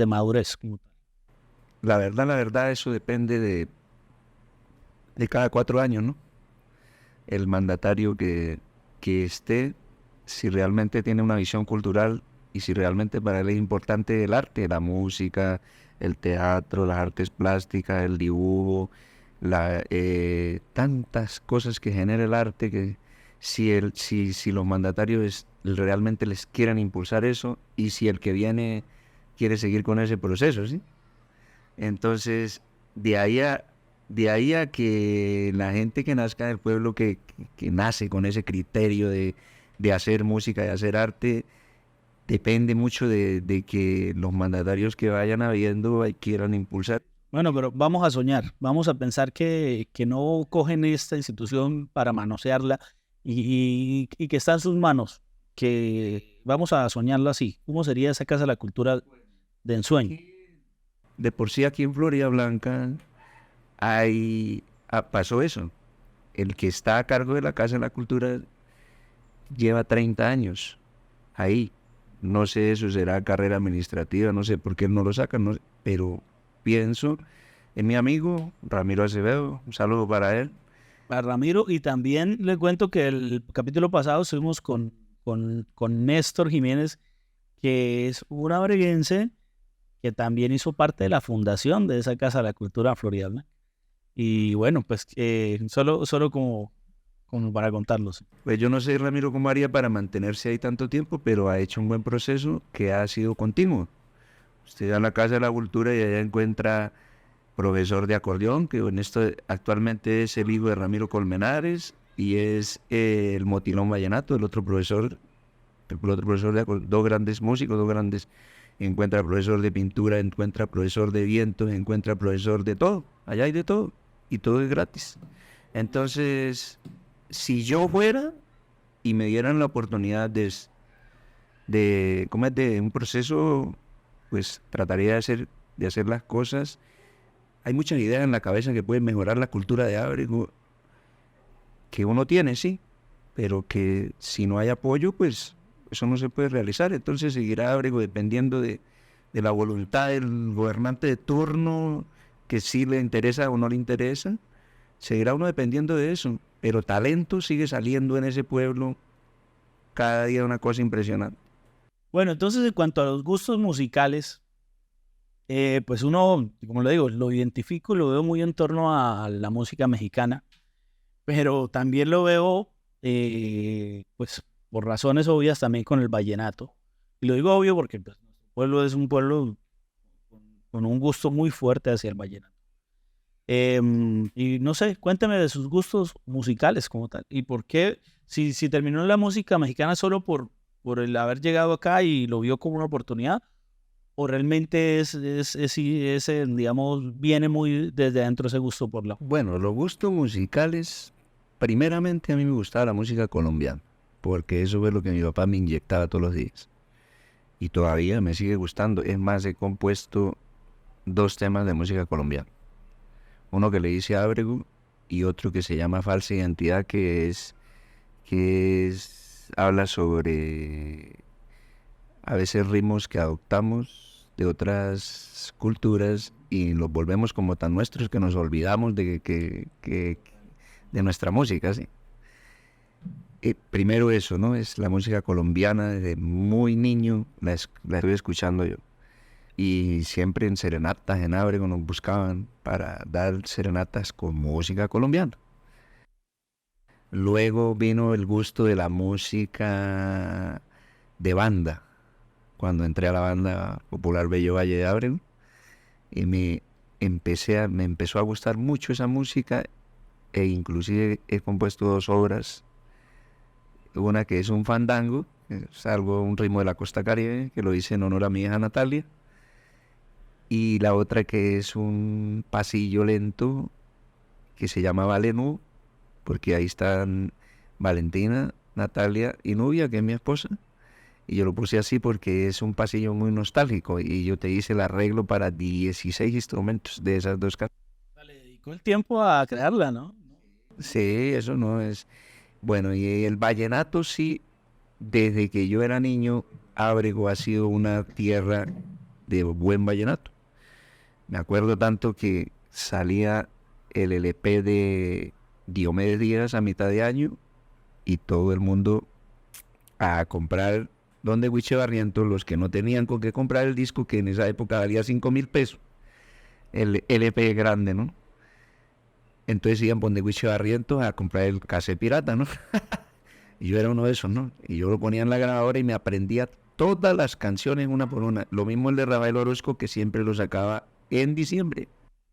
madurez. La verdad, eso depende de cada 4 años, ¿no? El mandatario que esté, si realmente tiene una visión cultural y si realmente para él es importante el arte, la música, el teatro, las artes plásticas, el dibujo, tantas cosas que genera el arte, que si los mandatarios realmente les quieran impulsar eso y si el que viene quiere seguir con ese proceso, ¿sí? Entonces, de ahí a que la gente que nazca del pueblo, que nace con ese criterio de hacer música, de hacer arte, depende mucho de que los mandatarios que vayan habiendo quieran impulsar. Bueno, pero vamos a soñar, vamos a pensar que no cogen esta institución para manosearla y que está en sus manos, que vamos a soñarlo así. ¿Cómo sería esa Casa de la Cultura de ensueño? De por sí aquí en Florida Blanca pasó eso. El que está a cargo de la Casa de la Cultura lleva 30 años ahí. No sé, eso será carrera administrativa, no sé por qué él no lo saca, no sé, pero pienso en mi amigo Ramiro Acevedo, un saludo para él. A Ramiro, y también le cuento que el capítulo pasado estuvimos con Néstor Jiménez, que es un abreguense que también hizo parte de la fundación de esa Casa de la Cultura Florida Blanca. Y bueno, pues solo como para contarlos. Pues yo no sé, Ramiro, cómo haría para mantenerse ahí tanto tiempo, pero ha hecho un buen proceso que ha sido continuo. Usted va a la Casa de la Cultura y allá encuentra profesor de acordeón, que actualmente es el hijo de Ramiro Colmenares, y es el Motilón Vallenato, el otro profesor de acordeón, dos grandes músicos, encuentra profesor de pintura, encuentra profesor de vientos, encuentra profesor de todo, allá hay de todo, y todo es gratis. Entonces, si yo fuera y me dieran la oportunidad ¿cómo es? De un proceso, pues trataría de hacer las cosas. Hay muchas ideas en la cabeza que pueden mejorar la cultura de Ábrego, que uno tiene, sí, pero que si no hay apoyo, pues eso no se puede realizar. Entonces seguirá Ábrego dependiendo de la voluntad del gobernante de turno, que sí le interesa o no le interesa. Seguirá uno dependiendo de eso, pero talento sigue saliendo en ese pueblo cada día, una cosa impresionante. Bueno, entonces en cuanto a los gustos musicales, pues uno, como le digo, lo identifico y lo veo muy en torno a la música mexicana, pero también lo veo, pues por razones obvias también con el vallenato. Y lo digo obvio porque pues, nuestro pueblo es un pueblo con un gusto muy fuerte hacia el vallenato. Y no sé, cuéntame de sus gustos musicales como tal. ¿Y por qué, si terminó en la música mexicana solo por el haber llegado acá y lo vio como una oportunidad? ¿O realmente digamos, viene muy desde adentro ese gusto por la... Bueno, los gustos musicales, primeramente a mí me gustaba la música colombiana, porque eso es lo que mi papá me inyectaba todos los días. Y todavía me sigue gustando. Es más, he compuesto 2 temas de música colombiana. Uno que le hice a Ábrego y otro que se llama Falsa Identidad, que habla sobre a veces ritmos que adoptamos de otras culturas y los volvemos como tan nuestros que nos olvidamos de nuestra música, ¿sí? Primero eso, ¿no? Es la música colombiana, desde muy niño la estoy escuchando yo. Y siempre en serenatas en Ábrego nos buscaban para dar serenatas con música colombiana. Luego vino el gusto de la música de banda, cuando entré a la banda popular Bello Valle de Ábrego, y me empezó a gustar mucho esa música, e inclusive he compuesto 2 obras, una que es un fandango, es un ritmo de la costa caribe, que lo hice en honor a mi hija Natalia, y la otra que es un pasillo lento que se llama Valenú, porque ahí están Valentina, Natalia y Nubia, que es mi esposa, y yo lo puse así porque es un pasillo muy nostálgico, y yo te hice el arreglo para 16 instrumentos de esas 2 canciones. Le dedicó el tiempo a crearla, ¿no? Sí, eso no es... Bueno, y el vallenato sí, desde que yo era niño, Ábrego ha sido una tierra de buen vallenato. Me acuerdo tanto que salía el LP de Diomedes Díaz a mitad de año y todo el mundo a comprar donde Huiche Barrientos, los que no tenían con qué comprar el disco, que en esa época valía 5.000 pesos, el LP grande, ¿no? Entonces iban donde Huiche Barrientos a comprar el cassette pirata, ¿no? Y yo era uno de esos, ¿no? Y yo lo ponía en la grabadora y me aprendía todas las canciones una por una. Lo mismo el de Rafael Orozco, que siempre lo sacaba en diciembre.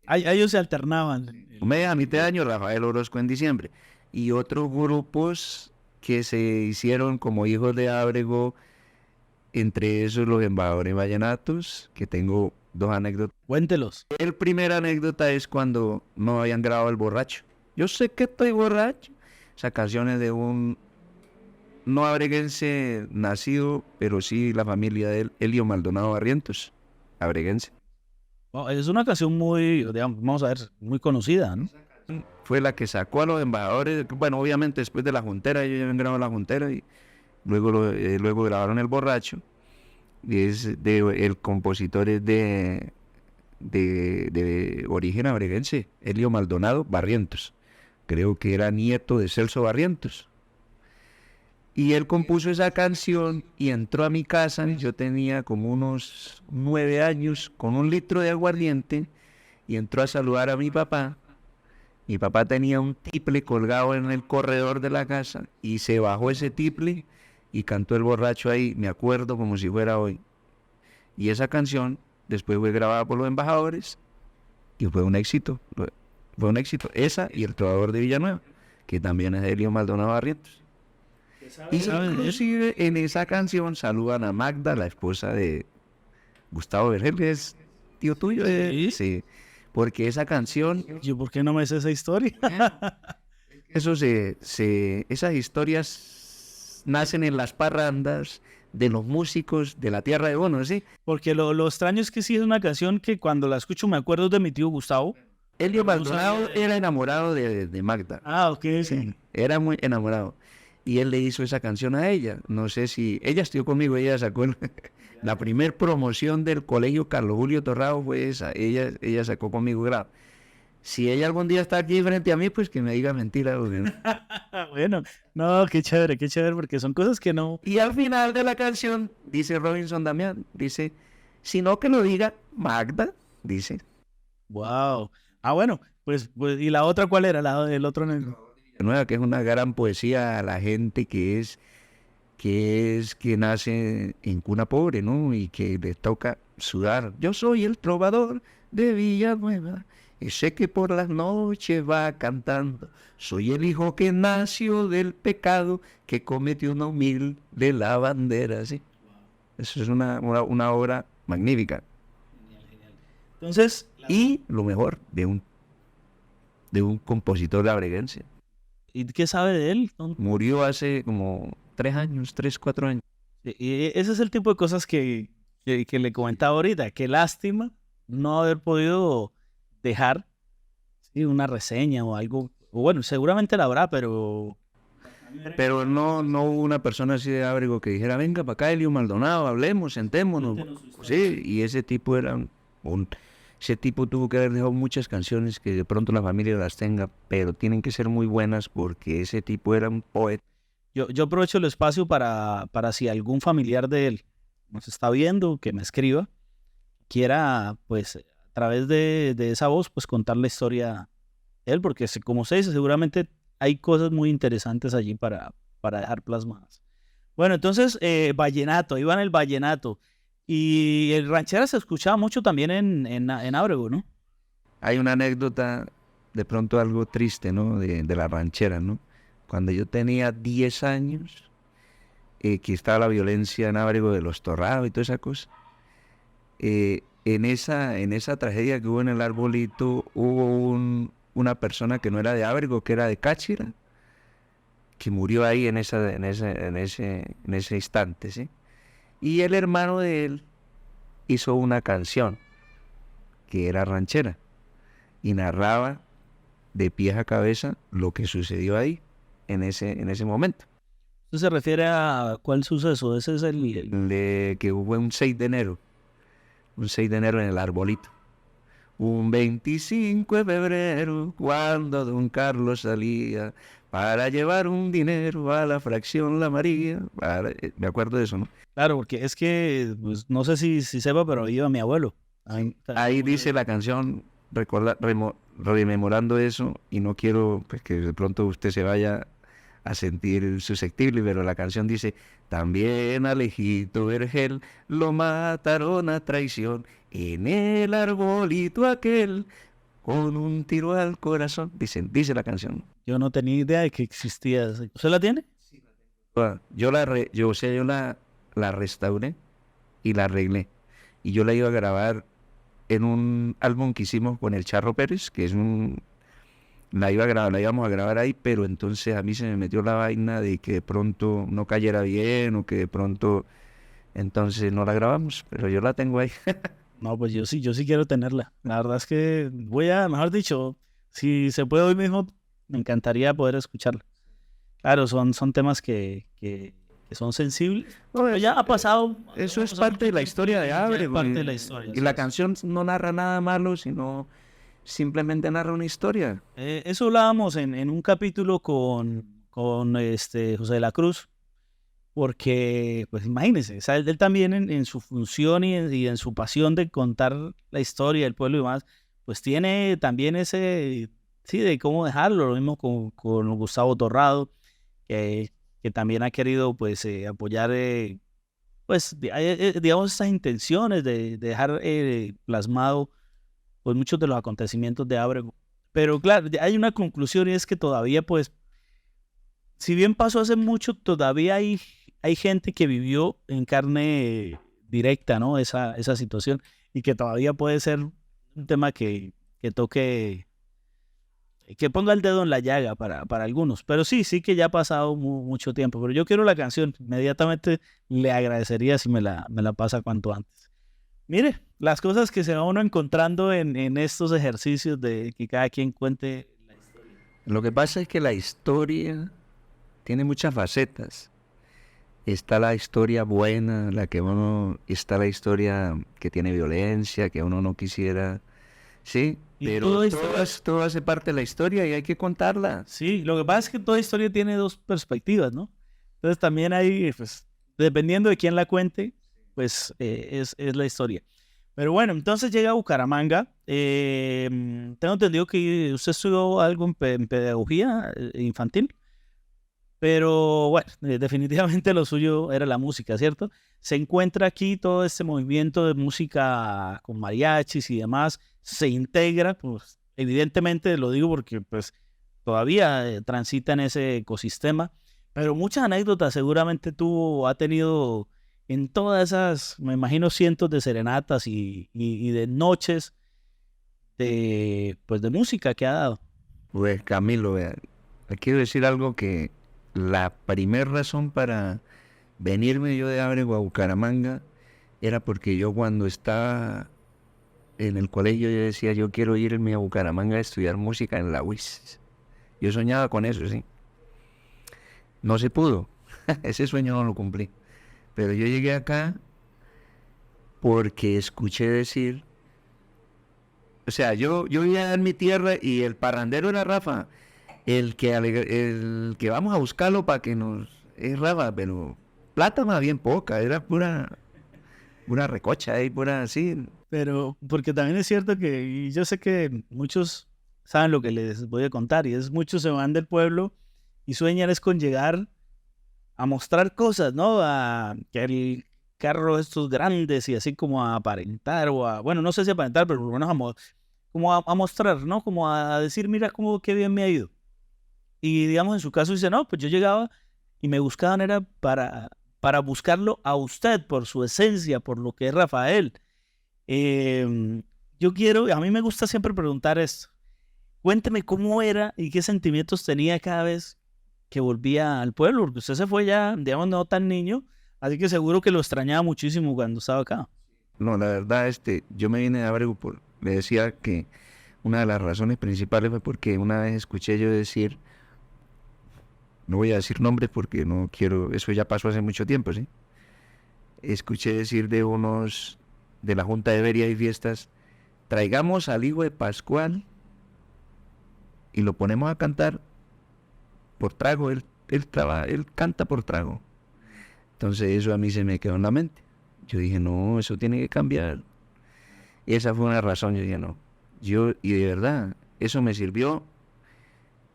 Ellos se alternaban. A mitad de año Rafael Orozco en diciembre. Y otros grupos que se hicieron como hijos de Ábrego, entre esos los Embajadores Vallenatos, que tengo 2 anécdotas. Cuéntelos. El primer anécdota es cuando no habían grabado El Borracho. Yo sé que estoy borracho. Esa canción es de un no abreguense nacido, pero sí la familia de él, Elio Maldonado Barrientos, abreguense. Es una canción muy, digamos, vamos a ver, muy conocida, ¿no? Fue la que sacó a los Embajadores. Bueno, obviamente después de La Juntera, ellos ya habían grabado La Juntera y luego grabaron El Borracho. Y el compositor es de origen abreguense, Elio Maldonado Barrientos. Creo que era nieto de Celso Barrientos. Y él compuso esa canción y entró a mi casa. Yo tenía como unos 9 años, con 1 litro de aguardiente, y entró a saludar a mi papá. Mi papá tenía un tiple colgado en el corredor de la casa y se bajó ese tiple y cantó El Borracho ahí, me acuerdo como si fuera hoy. Y esa canción después fue grabada por los Embajadores y fue un éxito. Fue un éxito. Esa y El Trovador de Villanueva, que también es de Elio Maldonado Barrientos. Y inclusive en esa canción saludan a Magda, la esposa de Gustavo Vergel, que es tío tuyo. ¿Sí? Sí, porque esa canción... Yo, ¿por qué no me sé esa historia? Esas historias nacen en las parrandas de los músicos de la tierra de Bono, ¿sí? Porque lo extraño es que sí es una canción que cuando la escucho me acuerdo de mi tío Gustavo. Elio No Maldonado sabía. era enamorado de Magda. Ah, ok. Sí, era muy enamorado. Y él le hizo esa canción a ella. No sé si... Ella estudió conmigo, ella sacó la primer promoción del colegio Carlos Julio Torrado fue esa. Ella sacó conmigo grado. Si ella algún día está aquí frente a mí, pues que me diga mentira. Porque no. Bueno, no, qué chévere, porque son cosas que no... Y al final de la canción, dice Robinson Damián, dice, sino que lo diga Magda, dice. Wow. Ah, bueno, pues, ¿y la otra cuál era? El otro... Nueva, que es una gran poesía a la gente que nace en cuna pobre, ¿no? Y que le toca sudar. Yo soy el trovador de Villanueva, ese que por las noches va cantando. Soy el hijo que nació del pecado, que cometió una humilde lavandera, ¿sí? Eso es una obra magnífica. Entonces, Y lo mejor, de un compositor labreguense. ¿y qué sabe de él? Murió hace como 4 años. Y ese es el tipo de cosas que le comentaba ahorita. Qué lástima no haber podido dejar, sí, una reseña o algo. O bueno, seguramente la habrá, pero... Pero no hubo una persona así de Ábrego que dijera, venga para acá, Elio Maldonado, hablemos, sentémonos. Sí, y ese tipo ese tipo tuvo que haber dejado muchas canciones que de pronto la familia las tenga, pero tienen que ser muy buenas porque ese tipo era un poeta. Yo aprovecho el espacio para si algún familiar de él nos está viendo, que me escriba, quiera, pues, a través de esa voz, pues, contar la historia de él, porque como se dice, seguramente hay cosas muy interesantes allí para dejar plasmadas. Bueno, entonces, vallenato, iba en el vallenato. Y el ranchera se escuchaba mucho también en Ábrego, ¿no? Hay una anécdota, de pronto algo triste, ¿no? De la ranchera, ¿no? Cuando yo tenía 10 años, que estaba la violencia en Ábrego de los Torrados y toda esa cosa, en esa tragedia que hubo en el Arbolito, hubo una persona que no era de Ábrego, que era de Cáchira, que murió ahí en ese instante, ¿sí? Y el hermano de él hizo una canción que era ranchera y narraba de pies a cabeza lo que sucedió ahí en ese momento. ¿Eso se refiere a cuál suceso? Ese es Que hubo un 6 de enero en el Arbolito. Un 25 de febrero, cuando don Carlos salía para llevar un dinero a la fracción La María. Me acuerdo de eso, ¿no? Claro, porque es que, pues, no sé si sepa, pero iba mi abuelo. Ahí dice la canción, rememorando eso, y no quiero pues, que de pronto usted se vaya a sentir susceptible, pero la canción dice, también Alejito Vergel lo mataron a traición en el arbolito aquel con un tiro al corazón, dice la canción. Yo no tenía idea de que existía eso. ¿Usted la tiene? Yo la restauré y la arreglé, y yo la iba a grabar en un álbum que hicimos con el Charro Pérez, que es la íbamos a grabar ahí, pero entonces a mí se me metió la vaina de que de pronto no cayera bien o que de pronto, entonces no la grabamos, pero yo la tengo ahí. No, pues yo sí quiero tenerla. La verdad es que mejor dicho, si se puede hoy mismo, me encantaría poder escucharla. Claro, son temas que son sensibles. No, Pero ya ha pasado. Eso es parte de la historia de Abre. Es parte de la historia. Y la canción no narra nada malo, sino simplemente narra una historia. Eso hablábamos en un capítulo con José de la Cruz, porque, pues imagínense, o sea, él también en su función y en su pasión de contar la historia del pueblo y demás, pues tiene también ese, sí, de cómo dejarlo, lo mismo con Gustavo Torrado, que también ha querido, pues, apoyar, pues, digamos, esas intenciones de dejar plasmado, pues, muchos de los acontecimientos de Ábrego. Pero claro, hay una conclusión y es que todavía, pues, si bien pasó hace mucho, todavía hay gente que vivió en carne directa, ¿no? Esa situación y que todavía puede ser un tema que toque que ponga el dedo en la llaga para algunos. Pero sí que ya ha pasado mucho tiempo. Pero yo quiero la canción. Inmediatamente le agradecería si me la pasa cuanto antes. Mire, las cosas que se va uno encontrando en estos ejercicios de que cada quien cuente la historia. Lo que pasa es que la historia tiene muchas facetas. Está la historia buena, está la historia que tiene violencia, que uno no quisiera, sí, pero todo hace parte de la historia y hay que contarla. Sí, lo que pasa es que toda historia tiene dos perspectivas, ¿no? Entonces también hay, pues, dependiendo de quién la cuente, pues es la historia. Pero bueno, entonces llega a Bucaramanga. Tengo entendido que usted estudió algo en pedagogía infantil. Pero bueno, definitivamente lo suyo era la música, ¿cierto? Se encuentra aquí todo este movimiento de música con mariachis y demás, se integra, pues evidentemente lo digo porque pues todavía transita en ese ecosistema, pero muchas anécdotas seguramente ha tenido en todas esas, me imagino, cientos de serenatas y de noches pues de música que ha dado. Pues Camilo, vea, le quiero decir algo que la primera razón para venirme yo de Ábrego a Bucaramanga era porque yo cuando estaba en el colegio yo decía yo quiero irme a Bucaramanga a estudiar música en la UIS. Yo soñaba con eso, sí. No se pudo, ese sueño no lo cumplí. Pero yo llegué acá porque escuché decir, o sea, yo vivía en mi tierra y el parrandero era Rafa. El que vamos a buscarlo para que nos... Es Rafa, pero plata más bien poca, era pura recocha y pura así. Pero porque también es cierto que y yo sé que muchos saben lo que les voy a contar y es muchos se van del pueblo y sueñan es con llegar a mostrar cosas, ¿no? A que el carro estos grandes y así como a aparentar o a... Bueno, no sé si aparentar, pero por lo menos como a mostrar, ¿no? Como a decir, mira cómo qué bien me ha ido. Y digamos, en su caso dice, no, pues yo llegaba y me buscaban era para buscarlo a usted por su esencia, por lo que es Rafael. A mí me gusta siempre preguntar esto. Cuénteme cómo era y qué sentimientos tenía cada vez que volvía al pueblo, porque usted se fue ya, digamos, no tan niño, así que seguro que lo extrañaba muchísimo cuando estaba acá. No, la verdad, yo me vine de Ábrego le decía que una de las razones principales fue porque una vez escuché yo decir, no voy a decir nombres porque no quiero, eso ya pasó hace mucho tiempo, ¿sí? Escuché decir de la Junta de Feria y Fiestas, traigamos al hijo de Pascual y lo ponemos a cantar por trago, él canta por trago. Entonces eso a mí se me quedó en la mente. Yo dije, no, eso tiene que cambiar. Y esa fue una razón, yo dije, no. Y de verdad, eso me sirvió.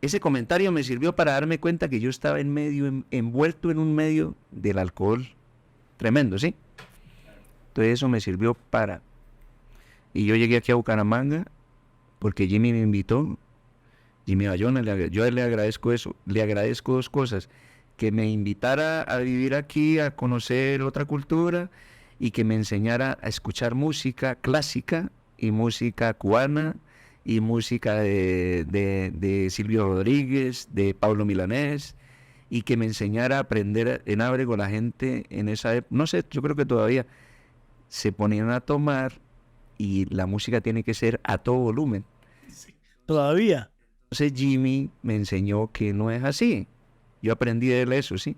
Ese comentario me sirvió para darme cuenta que yo estaba envuelto en un medio del alcohol tremendo, ¿sí? Entonces eso me sirvió para... Y yo llegué aquí a Bucaramanga porque Jimmy me invitó. Jimmy Bayona, yo a él le agradezco eso. Le agradezco dos cosas. Que me invitara a vivir aquí, a conocer otra cultura y que me enseñara a escuchar música clásica y música cubana y música de Silvio Rodríguez, de Pablo Milanés, y que me enseñara a aprender en Ábrego. La gente en esa época, no sé, yo creo que todavía se ponían a tomar y la música tiene que ser a todo volumen. Sí, todavía. Entonces Jimmy me enseñó que no es así. Yo aprendí de él eso, sí.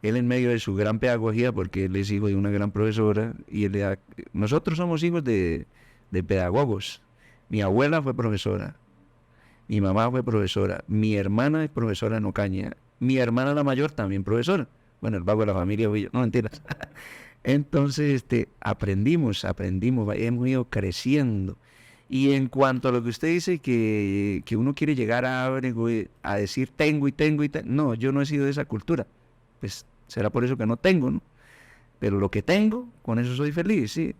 Él en medio de su gran pedagogía, porque él es hijo de una gran profesora, y nosotros somos hijos de pedagogos. Mi abuela fue profesora, mi mamá fue profesora, mi hermana es profesora en Ocaña, mi hermana la mayor también profesora. Bueno, el vago de la familia fui yo, no mentiras. Entonces, aprendimos, hemos ido creciendo. Y en cuanto a lo que usted dice, que uno quiere llegar a Ábrego a decir tengo, no, yo no he sido de esa cultura. Pues será por eso que no tengo, ¿no? Pero lo que tengo, con eso soy feliz, sí.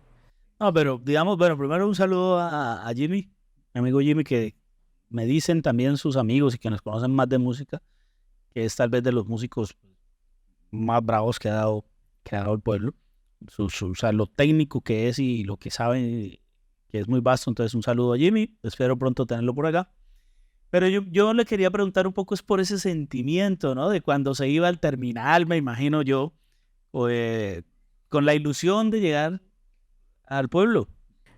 No, pero digamos, bueno, primero un saludo a Jimmy, mi amigo Jimmy, que me dicen también sus amigos y que nos conocen más de música, que es tal vez de los músicos más bravos que ha dado el pueblo. O sea, lo técnico que es y lo que sabe, que es muy vasto. Entonces un saludo a Jimmy, espero pronto tenerlo por acá. Pero yo le quería preguntar un poco es por ese sentimiento, ¿no? De cuando se iba al terminal, me imagino yo, o, con la ilusión de llegar al pueblo.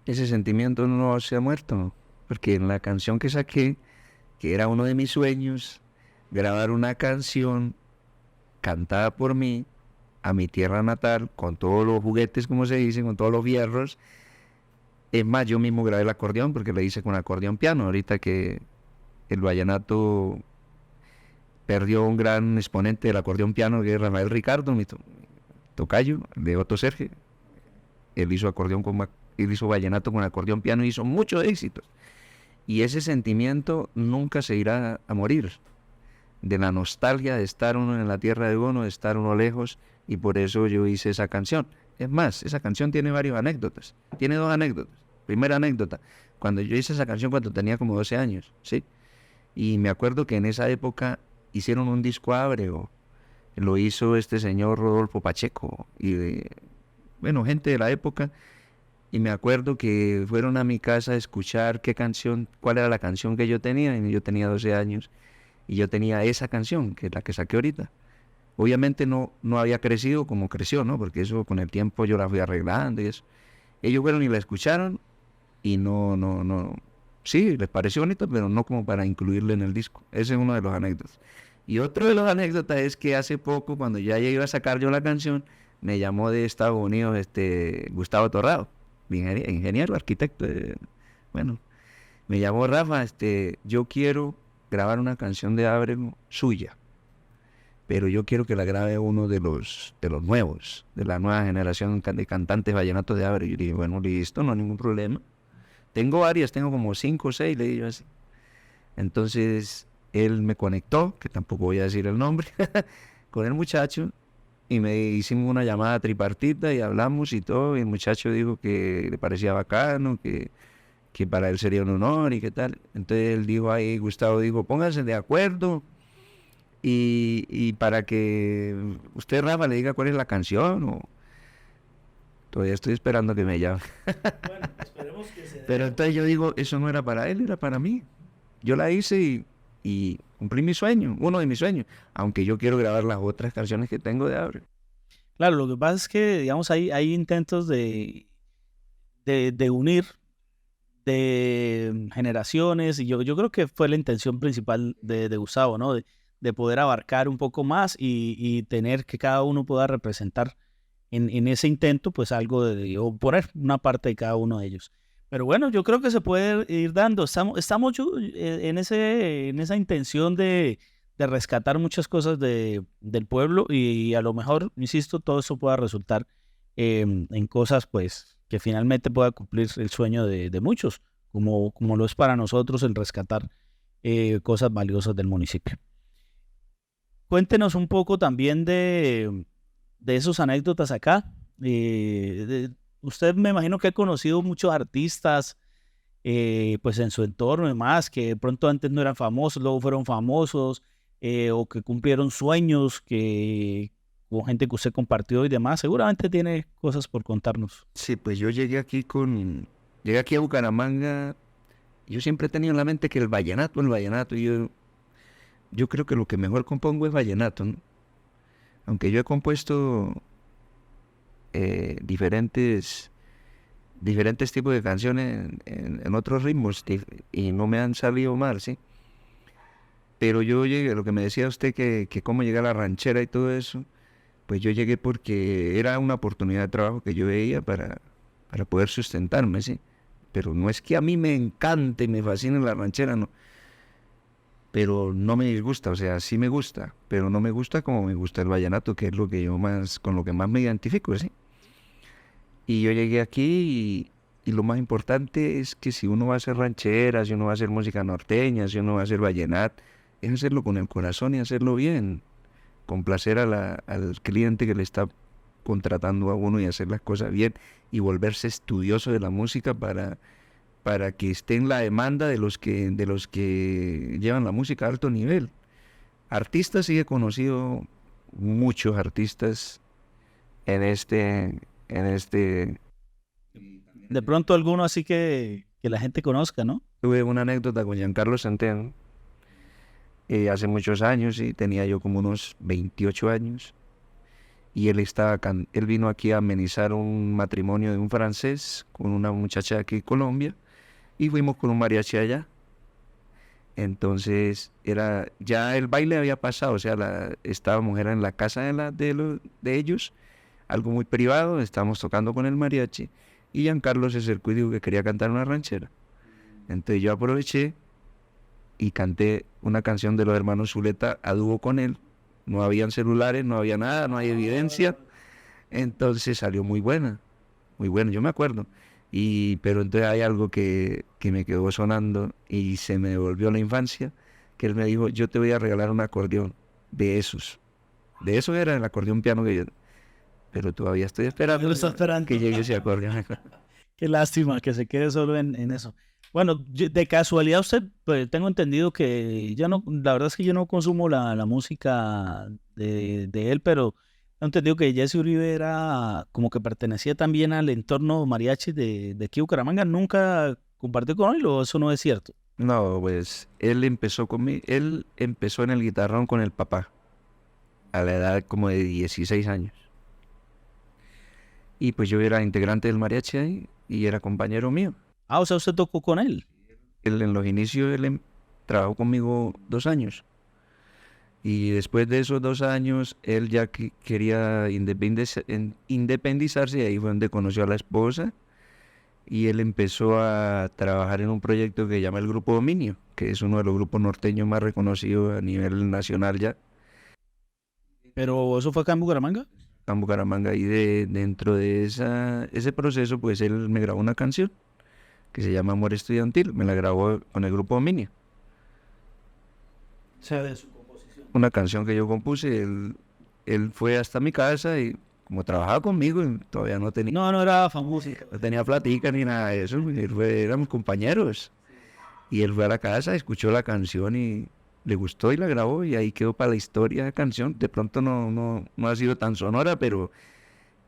Ese sentimiento no se ha muerto, porque en la canción que saqué, que era uno de mis sueños, grabar una canción cantada por mí a mi tierra natal, con todos los juguetes, como se dice, con todos los fierros. Es más, yo mismo grabé el acordeón porque lo hice con acordeón piano. Ahorita que el vallenato perdió un gran exponente del acordeón piano, que es Rafael Ricardo, tocayo, de Otto Serge. Él hizo él hizo vallenato con acordeón piano y hizo muchos éxitos. Y ese sentimiento nunca se irá a morir, de la nostalgia de estar uno en la tierra de uno, de estar uno lejos, y por eso yo hice esa canción. Es más, esa canción tiene varias anécdotas. Tiene 2 anécdotas. Primera anécdota, cuando yo hice esa canción cuando tenía como 12 años, ¿sí? Y me acuerdo que en esa época hicieron un disco ábrego. Lo hizo este señor Rodolfo Pacheco y bueno, gente de la época. Y me acuerdo que fueron a mi casa a escuchar cuál era la canción que yo tenía. Y yo tenía 12 años y yo tenía esa canción, que es la que saqué ahorita. Obviamente no había crecido como creció, ¿no? Porque eso con el tiempo yo la fui arreglando y eso. Ellos fueron y la escucharon y no. Sí, les pareció bonito, pero no como para incluirlo en el disco. Ese es uno de los anécdotas. Y otro de los anécdotas es que hace poco, cuando ya iba a sacar yo la canción, me llamó de Estados Unidos Gustavo Torrado, ingeniero, arquitecto. Bueno, me llamó Rafa, yo quiero grabar una canción de Ábrego suya, pero yo quiero que la grabe uno de los nuevos, de la nueva generación de cantantes vallenatos de Ábrego. Y yo dije, bueno, listo, no hay ningún problema. Tengo varias, tengo como 5 o 6, le dije yo así. Entonces él me conectó, que tampoco voy a decir el nombre, con el muchacho, y me hicimos una llamada tripartita y hablamos y todo, y el muchacho dijo que le parecía bacano, que para él sería un honor y qué tal. Entonces él dijo ahí, Gustavo dijo, pónganse de acuerdo y para que usted, Rafa, le diga cuál es la canción, o todavía estoy esperando que me llame. Bueno, esperemos que se dé. Pero entonces yo digo, eso no era para él, era para mí. Yo la hice y cumplí mi sueño, uno de mis sueños, aunque yo quiero grabar las otras canciones que tengo de Ábrego. Claro, lo que pasa es que, digamos, hay intentos de unir de generaciones, y yo creo que fue la intención principal de Gustavo, ¿no? De poder abarcar un poco más y tener que cada uno pueda representar en ese intento, pues algo o poner una parte de cada uno de ellos. Pero bueno, yo creo que se puede ir dando. Estamos en esa intención de rescatar muchas cosas del pueblo y a lo mejor, insisto, todo eso pueda resultar en cosas pues que finalmente pueda cumplir el sueño de muchos, como lo es para nosotros el rescatar cosas valiosas del municipio. Cuéntenos un poco también de esas anécdotas acá. Usted me imagino que ha conocido muchos artistas pues en su entorno y demás, que de pronto antes no eran famosos, luego fueron famosos, o que cumplieron sueños, con gente que usted compartió y demás. Seguramente tiene cosas por contarnos. Sí, pues yo llegué aquí a Bucaramanga. Yo siempre he tenido en la mente que el vallenato, y yo creo que lo que mejor compongo es vallenato, ¿no? Aunque yo he compuesto diferentes tipos de canciones en otros ritmos y no me han salido mal, ¿sí? Pero yo llegué, lo que me decía usted, que cómo llegué a la ranchera y todo eso, pues yo llegué porque era una oportunidad de trabajo que yo veía para poder sustentarme, ¿sí? Pero no es que a mí me encante, me fascine la ranchera, no. Pero no me disgusta, o sea, sí me gusta, pero no me gusta como me gusta el vallenato, que es lo que con lo que más me identifico, ¿sí? Y yo llegué aquí y lo más importante es que si uno va a hacer ranchera, si uno va a hacer música norteña, si uno va a hacer vallenato, es hacerlo con el corazón y hacerlo bien, complacer al cliente que le está contratando a uno y hacer las cosas bien y volverse estudioso de la música para que esté en la demanda de los que llevan la música a alto nivel. Artistas, sí he conocido muchos artistas en este. De pronto alguno así que la gente conozca, ¿no? Tuve una anécdota con Giancarlo Centeno, hace muchos años, sí, tenía yo como unos 28 años. Y él vino aquí a amenizar un matrimonio de un francés con una muchacha de aquí de Colombia. Y fuimos con un mariachi allá. Entonces, ya el baile había pasado, o sea, estábamos era en la casa de ellos, algo muy privado, estábamos tocando con el mariachi, y Giancarlo se acercó y dijo que quería cantar una ranchera. Entonces yo aproveché y canté una canción de los hermanos Zuleta a dúo con él. No habían celulares, no había nada, no hay evidencia. Entonces salió muy buena, yo me acuerdo. Pero entonces hay algo que me quedó sonando y se me devolvió la infancia, que él me dijo, yo te voy a regalar un acordeón de esos. De eso era el acordeón piano que yo... Pero todavía estoy esperando, Lo está esperando. que llegue ese acordeón. Qué lástima que se quede solo en eso. Bueno, de casualidad usted, pues, tengo entendido que yo no, la verdad es que yo no consumo la música de él, pero tengo entendido que Jesse Uribe era como que pertenecía también al entorno mariachi de aquí Bucaramanga. ¿Nunca compartió con él o eso no es cierto? No, pues él empezó en el guitarrón con el papá, a la edad como de 16 años. Y pues yo era integrante del mariachi ahí y era compañero mío. Ah, o sea, usted tocó con él. Él en los inicios trabajó conmigo 2 años. Y después de esos 2 años, él ya quería independizarse, y ahí fue donde conoció a la esposa. Y él empezó a trabajar en un proyecto que se llama el Grupo Dominio, que es uno de los grupos norteños más reconocidos a nivel nacional ya, Pero eso fue acá en Bucaramanga. en Bucaramanga. Y dentro de ese proceso, pues él me grabó una canción que se llama Amor Estudiantil. Me la grabó con el Grupo Dominio. O sea, de su composición. Una canción que yo compuse. Él fue hasta mi casa y como trabajaba conmigo, y todavía no tenía... No, no era famoso. No tenía platica ni nada de eso, éramos compañeros. Y él fue a la casa, escuchó la canción y le gustó y la grabó, y ahí quedó para la historia la canción. De pronto no ha sido tan sonora, pero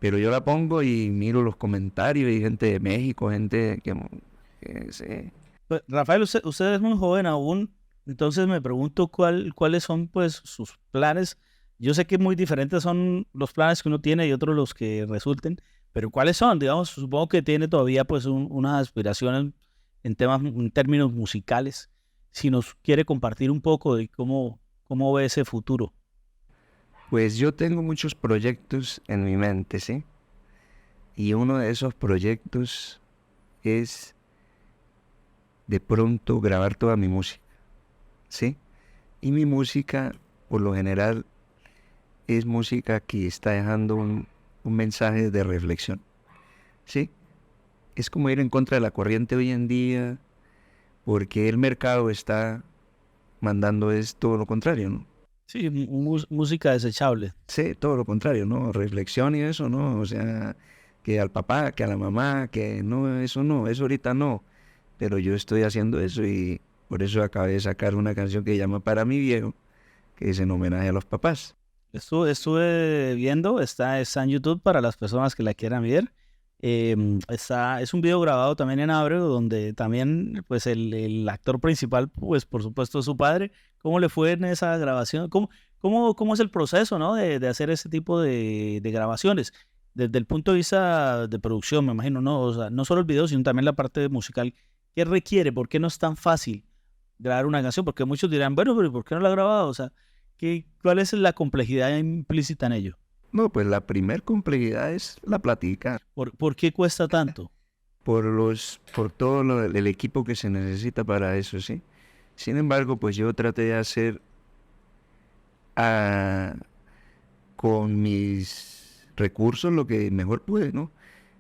yo la pongo y miro los comentarios y gente de México, gente que sé. Pues, Rafael, usted es muy joven aún, entonces me pregunto cuáles son pues sus planes. Yo sé que muy diferentes son los planes que uno tiene y otros los que resulten, pero ¿cuáles son? Digamos, supongo que tiene todavía pues unas aspiraciones en términos musicales. Si nos quiere compartir un poco de cómo ve ese futuro. Pues yo tengo muchos proyectos en mi mente, ¿sí? Y uno de esos proyectos es de pronto grabar toda mi música, ¿sí? Y mi música, por lo general, es música que está dejando un mensaje de reflexión, ¿sí? Es como ir en contra de la corriente hoy en día, porque el mercado está mandando es todo lo contrario, ¿no? Sí, música desechable. Sí, todo lo contrario, ¿no? Reflexión y eso, ¿no? O sea, que al papá, que a la mamá, que no, eso ahorita no. Pero yo estoy haciendo eso y por eso acabé de sacar una canción que se llama Para mi viejo, que es en homenaje a los papás. Estuve viendo, está en YouTube para las personas que la quieran ver. Es un video grabado también en Ábrego, donde también pues el actor principal, pues por supuesto es su padre. ¿Cómo le fue en esa grabación? ¿Cómo es el proceso, ¿no? de hacer ese tipo de grabaciones? Desde el punto de vista de producción, me imagino, ¿no? O sea, no solo el video, sino también la parte musical. ¿Qué requiere? ¿Por qué no es tan fácil grabar una canción? Porque muchos dirán, bueno, pero ¿por qué no la ha grabado? O sea, ¿cuál es la complejidad implícita en ello? No, pues la primer complejidad es la platica, ¿Por qué cuesta tanto? por todo el equipo que se necesita para eso, ¿sí? Sin embargo, pues yo traté de hacer con mis recursos lo que mejor pude, ¿no?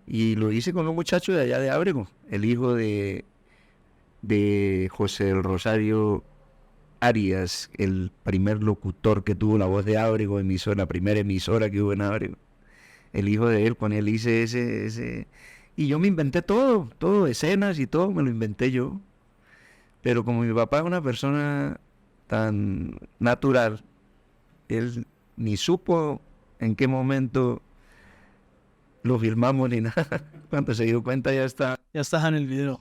Y lo hice con un muchacho de allá de Ábrego, el hijo de José del Rosario Arias, el primer locutor que tuvo la voz de Ábrego, la primera emisora que hubo en Ábrego. El hijo de él, con él hice ese... Y yo me inventé todo, escenas y todo, me lo inventé yo. Pero como mi papá es una persona tan natural, él ni supo en qué momento lo filmamos ni nada. Cuando se dio cuenta ya está. Ya estás en el video.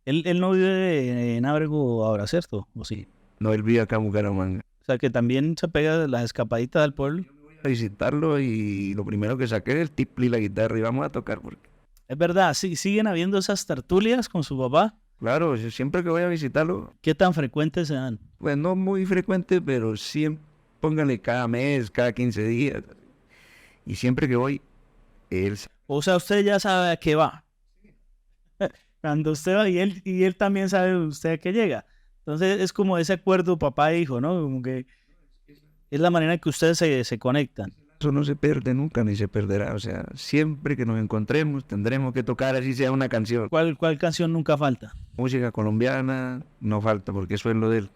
Él no vive en Ábrego ahora, ¿cierto? ¿O sí? No, él vive acá en Bucaramanga. O sea, que también se pega de las escapaditas al pueblo. A visitarlo y lo primero que saqué es el tiple y la guitarra y vamos a tocar porque, Es verdad, sí, siguen habiendo esas tertulias con su papá. claro, yo siempre que voy a visitarlo, ¿Qué tan frecuentes se dan? pues no muy frecuente, pero siempre, póngale cada mes, cada 15 días. Y siempre que voy, él, O sea, usted ya sabe a qué va. Cuando usted va y él también sabe usted a qué llega. Entonces es como ese acuerdo papá e hijo, ¿no? Como que es la manera en que ustedes se conectan. eso no se pierde nunca ni se perderá. O sea, siempre que nos encontremos tendremos que tocar así sea una canción. ¿Cuál canción nunca falta? Música colombiana no falta porque eso es lo de él.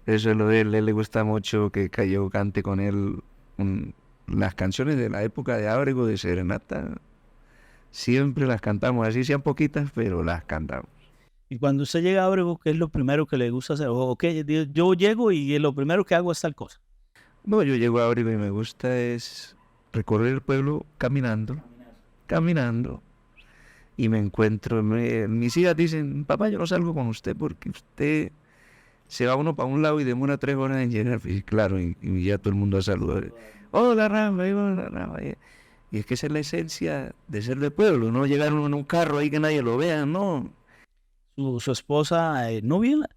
Eso es lo de él. A él le gusta mucho que yo cante con él las canciones de la época de Ábrego, de Serenata. Siempre las cantamos, así sean poquitas, pero las cantamos. Y cuando usted llega a Ábrego, ¿qué es lo primero que le gusta hacer? O qué, yo llego y lo primero que hago es tal cosa. No, yo llego a Ábrego y me gusta es recorrer el pueblo caminando. Y me encuentro, mis hijas dicen, papá, yo no salgo con usted porque usted se va uno para un lado y demora 3 horas en llegar. Y claro, y ya todo el mundo a saludar. Hola, Rafa. Y es que esa es la esencia de ser de pueblo, no llegar uno en un carro ahí que nadie lo vea, no. Su esposa, novia,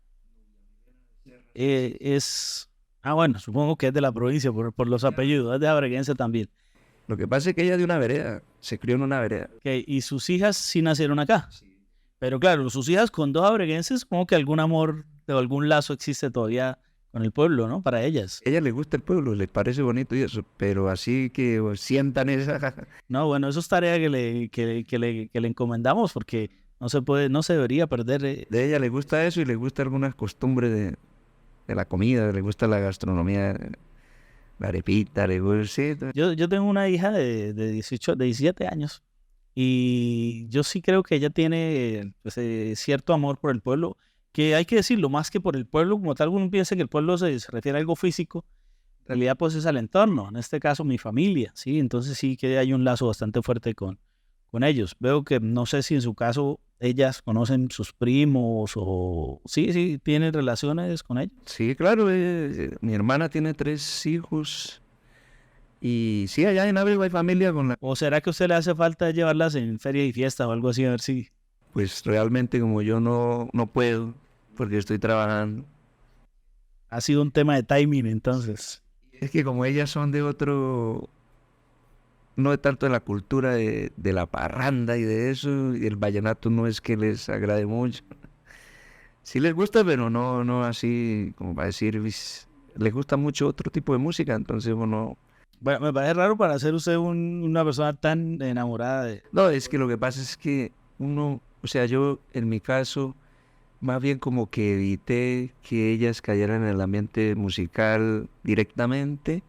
es... Ah, bueno, supongo que es de la provincia por los apellidos, es de abreguense también. Lo que pasa es que ella es de una vereda, se crió en una vereda. Okay, y sus hijas sí nacieron acá. Pero claro, sus hijas con 2 abreguenses, como que algún amor o algún lazo existe todavía con el pueblo, ¿no? Para ellas. A ella le gusta el pueblo, les parece bonito y eso, pero así que sientan esa... No, bueno, eso es tarea que le encomendamos porque no se puede, no se debería perder. De ella le gusta eso y le gusta algunas costumbres de la comida, le gusta la gastronomía, la arepita, le gusta... Sí, Yo tengo una hija de 17 años y yo sí creo que ella tiene pues, cierto amor por el pueblo, que hay que decirlo, más que por el pueblo como tal, uno piensa que el pueblo se refiere a algo físico, en realidad pues es al entorno, en este caso mi familia, ¿sí? Entonces sí que hay un lazo bastante fuerte con ellos. Veo que no sé si en su caso ellas conocen sus primos o sí, tienen relaciones con ellos. sí, claro, mi hermana tiene 3 hijos y sí, allá en Ábrego hay familia con la... ¿O será que a usted le hace falta llevarlas en feria y fiesta o algo así, a ver si... Pues realmente como yo no puedo, porque estoy trabajando. Ha sido un tema de timing entonces. Es que como ellas son de otro, no de tanto de la cultura de la parranda y de eso, y el vallenato no es que les agrade mucho. Sí les gusta, pero no así, como para decir, les gusta mucho otro tipo de música, entonces uno... Bueno, me parece raro para ser usted una persona tan enamorada de... No, es que lo que pasa es que uno, o sea, yo en mi caso, más bien como que evité que ellas cayeran en el ambiente musical directamente,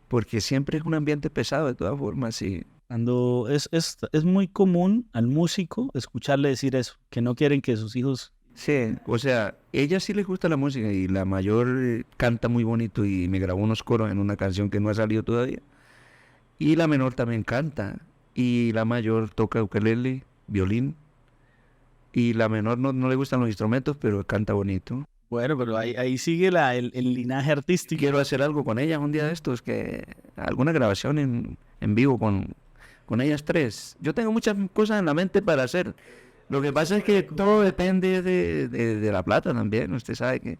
porque siempre es un ambiente pesado de todas formas, y Cuando es muy común al músico escucharle decir eso, que no quieren que sus hijos... sí, o sea, ella sí les gusta la música y la mayor canta muy bonito y me grabó unos coros en una canción que no ha salido todavía. Y la menor también canta y la mayor toca ukelele, violín y la menor no le gustan los instrumentos, pero canta bonito. Bueno, pero ahí sigue el linaje artístico. Quiero hacer algo con ellas un día de estos, que alguna grabación en vivo con ellas 3. Yo tengo muchas cosas en la mente para hacer. Lo que pasa es que todo depende de la plata también, usted sabe que...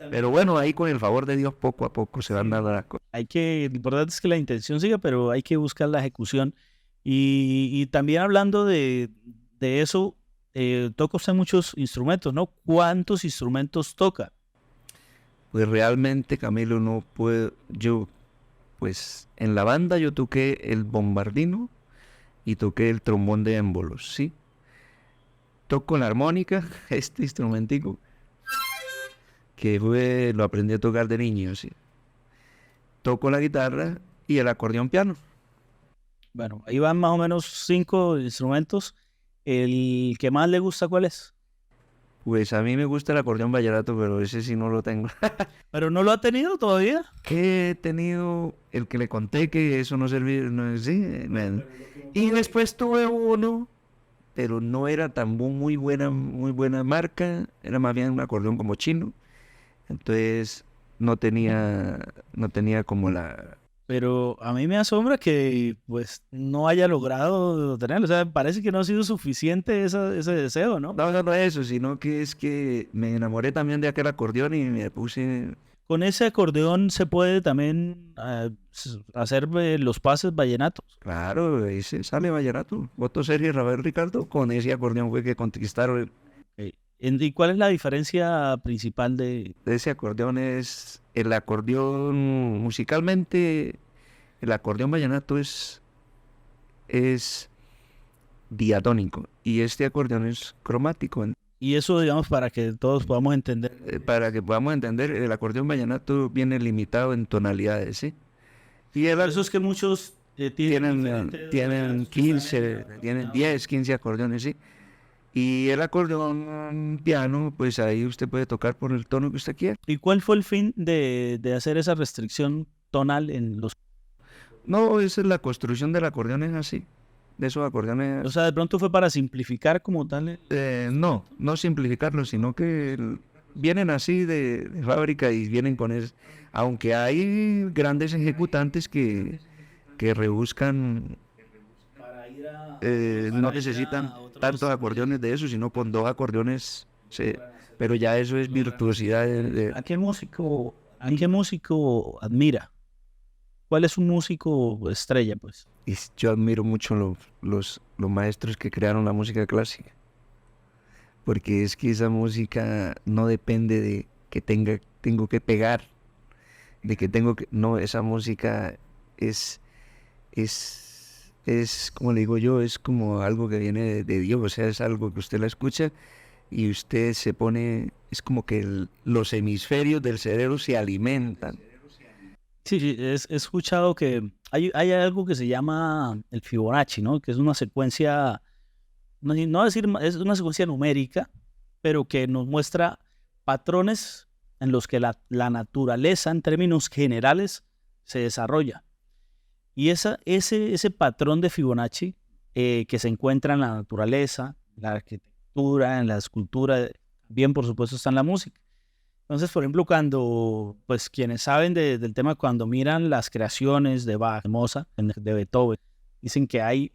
pero bueno, ahí con el favor de Dios poco a poco se van dando las cosas. Lo importante es que la intención siga, pero hay que buscar la ejecución. Y también hablando de eso, toca usted muchos instrumentos, ¿no? ¿Cuántos instrumentos toca? Pues realmente, Camilo, no puedo... Yo, pues en la banda yo toqué el bombardino y toqué el trombón de émbolos, ¿sí? Toco la armónica, este instrumentico, que lo aprendí a tocar de niño, ¿sí? Toco la guitarra y el acordeón piano. Bueno, ahí van más o menos 5 instrumentos. ¿El que más le gusta cuál es? Pues a mí me gusta el acordeón vallenato, pero ese sí no lo tengo. ¿Pero no lo ha tenido todavía? He tenido el que le conté que eso no servía, no, sí, y después tuve uno pero no era tan muy buena marca, era más bien un acordeón como chino, entonces no tenía como la... Pero a mí me asombra que pues no haya logrado tenerlo. O sea, parece que no ha sido suficiente ese deseo, ¿no? No es eso, sino que es que me enamoré también de aquel acordeón y me puse... Con ese acordeón se puede también hacer los pases vallenatos. Claro, ese sale vallenato. Otto Sergio y Rafael Ricardo, con ese acordeón fue que conquistaron. ¿Y cuál es la diferencia principal de...? Ese acordeón es, el acordeón musicalmente, el acordeón vallenato es diatónico y este acordeón es cromático. Y eso, digamos, para que todos podamos entender. Para que podamos entender, el acordeón vallenato viene limitado en tonalidades, ¿sí? Y Por eso es que muchos tienen 15, tienen 10, 15 acordeones, ¿sí? Y el acordeón piano, pues ahí usted puede tocar por el tono que usted quiera. ¿Y cuál fue el fin de hacer esa restricción tonal en los... No, esa es la construcción del acordeón, es así. De esos acordeones... O sea, de pronto fue para simplificar como tal. No simplificarlo, sino que vienen así de fábrica y vienen con eso. Aunque hay grandes ejecutantes que rebuscan, no necesitan tantos acordeones de eso, sino con 2 acordeones, pero ya eso es virtuosidad. ¿A qué músico admira? ¿Cuál es un músico estrella, pues? Y yo admiro mucho los maestros que crearon la música clásica, porque es que esa música no depende de que tengo que pegar, de que no, esa música es como le digo yo, es como algo que viene de Dios, o sea, es algo que usted la escucha y usted se pone, es como que los hemisferios del cerebro se alimentan. Sí, he escuchado que hay algo que se llama el Fibonacci, ¿no? Que es una secuencia, no decir, es una secuencia numérica, pero que nos muestra patrones en los que la naturaleza, en términos generales, se desarrolla. Y ese patrón de Fibonacci que se encuentra en la naturaleza, en la arquitectura, en la escultura, bien por supuesto está en la música. Entonces, por ejemplo, cuando, pues quienes saben del tema, cuando miran las creaciones de Bach, de Mozart, de Beethoven, dicen que hay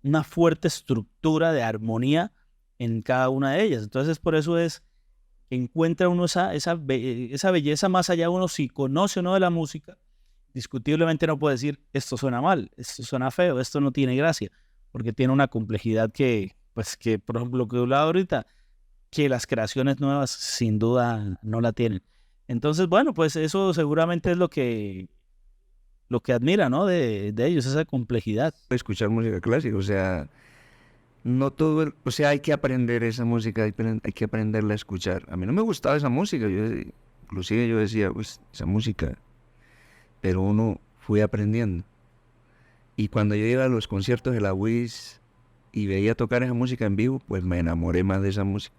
una fuerte estructura de armonía en cada una de ellas. Entonces, por eso es que encuentra uno esa belleza más allá, uno si conoce o no de la música, discutiblemente no puede decir esto suena mal, esto suena feo, esto no tiene gracia, porque tiene una complejidad que, por ejemplo, lo que he hablado ahorita, que las creaciones nuevas sin duda no la tienen. Entonces, bueno, pues eso seguramente es lo que admira, ¿no? De ellos, esa complejidad. Escuchar música clásica, o sea, no todo, o sea, hay que aprender esa música, hay que aprenderla a escuchar. A mí no me gustaba esa música, inclusive yo decía, pues, esa música, pero uno fue aprendiendo. Y cuando yo iba a los conciertos de la UIS y veía tocar esa música en vivo, pues me enamoré más de esa música.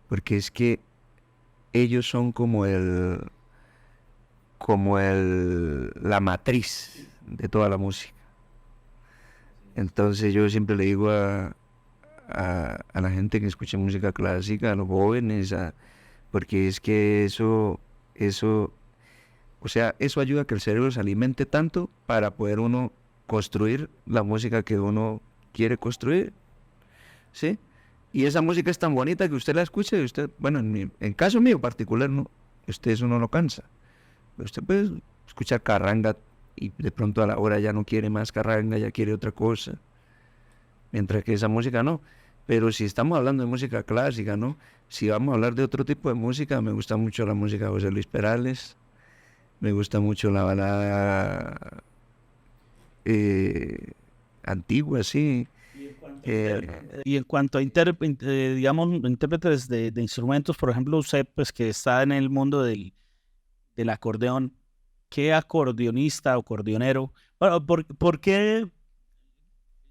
Porque es que ellos son como la matriz de toda la música. Entonces yo siempre le digo a la gente que escucha música clásica, a los jóvenes, porque es que eso, o sea, eso ayuda a que el cerebro se alimente tanto para poder uno construir la música que uno quiere construir, ¿sí? Y esa música es tan bonita que usted la escucha y usted, bueno, en caso mío particular, no, usted eso no lo cansa. Usted puede escuchar carranga y de pronto a la hora ya no quiere más carranga, ya quiere otra cosa. Mientras que esa música no. Pero si estamos hablando de música clásica, ¿no? Si vamos a hablar de otro tipo de música, me gusta mucho la música de José Luis Perales, me gusta mucho la balada antigua, sí. Y en cuanto a digamos, intérpretes de instrumentos, por ejemplo, usted pues, que está en el mundo del acordeón, ¿qué acordeonista o acordeonero? Bueno, ¿por qué?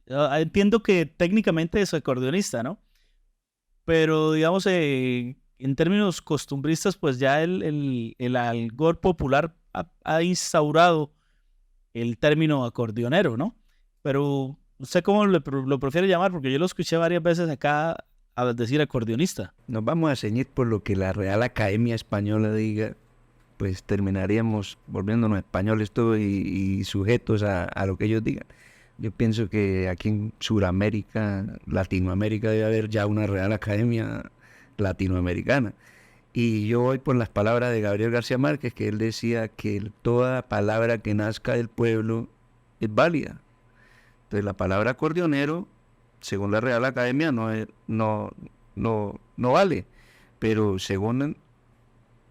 Entiendo que técnicamente es acordeonista, ¿no? Pero digamos, en términos costumbristas, pues ya el algor popular ha instaurado el término acordeonero, ¿no? Pero ¿Usted cómo lo prefiere llamar? Porque yo lo escuché varias veces acá a decir acordeonista. Nos vamos a ceñir por lo que la Real Academia Española diga, pues terminaríamos volviéndonos españoles todos y sujetos a lo que ellos digan. Yo pienso que aquí en Sudamérica, Latinoamérica, debe haber ya una Real Academia Latinoamericana. Y yo voy por las palabras de Gabriel García Márquez, que él decía que toda palabra que nazca del pueblo es válida. Entonces la palabra acordeonero, según la Real Academia, no vale. Pero según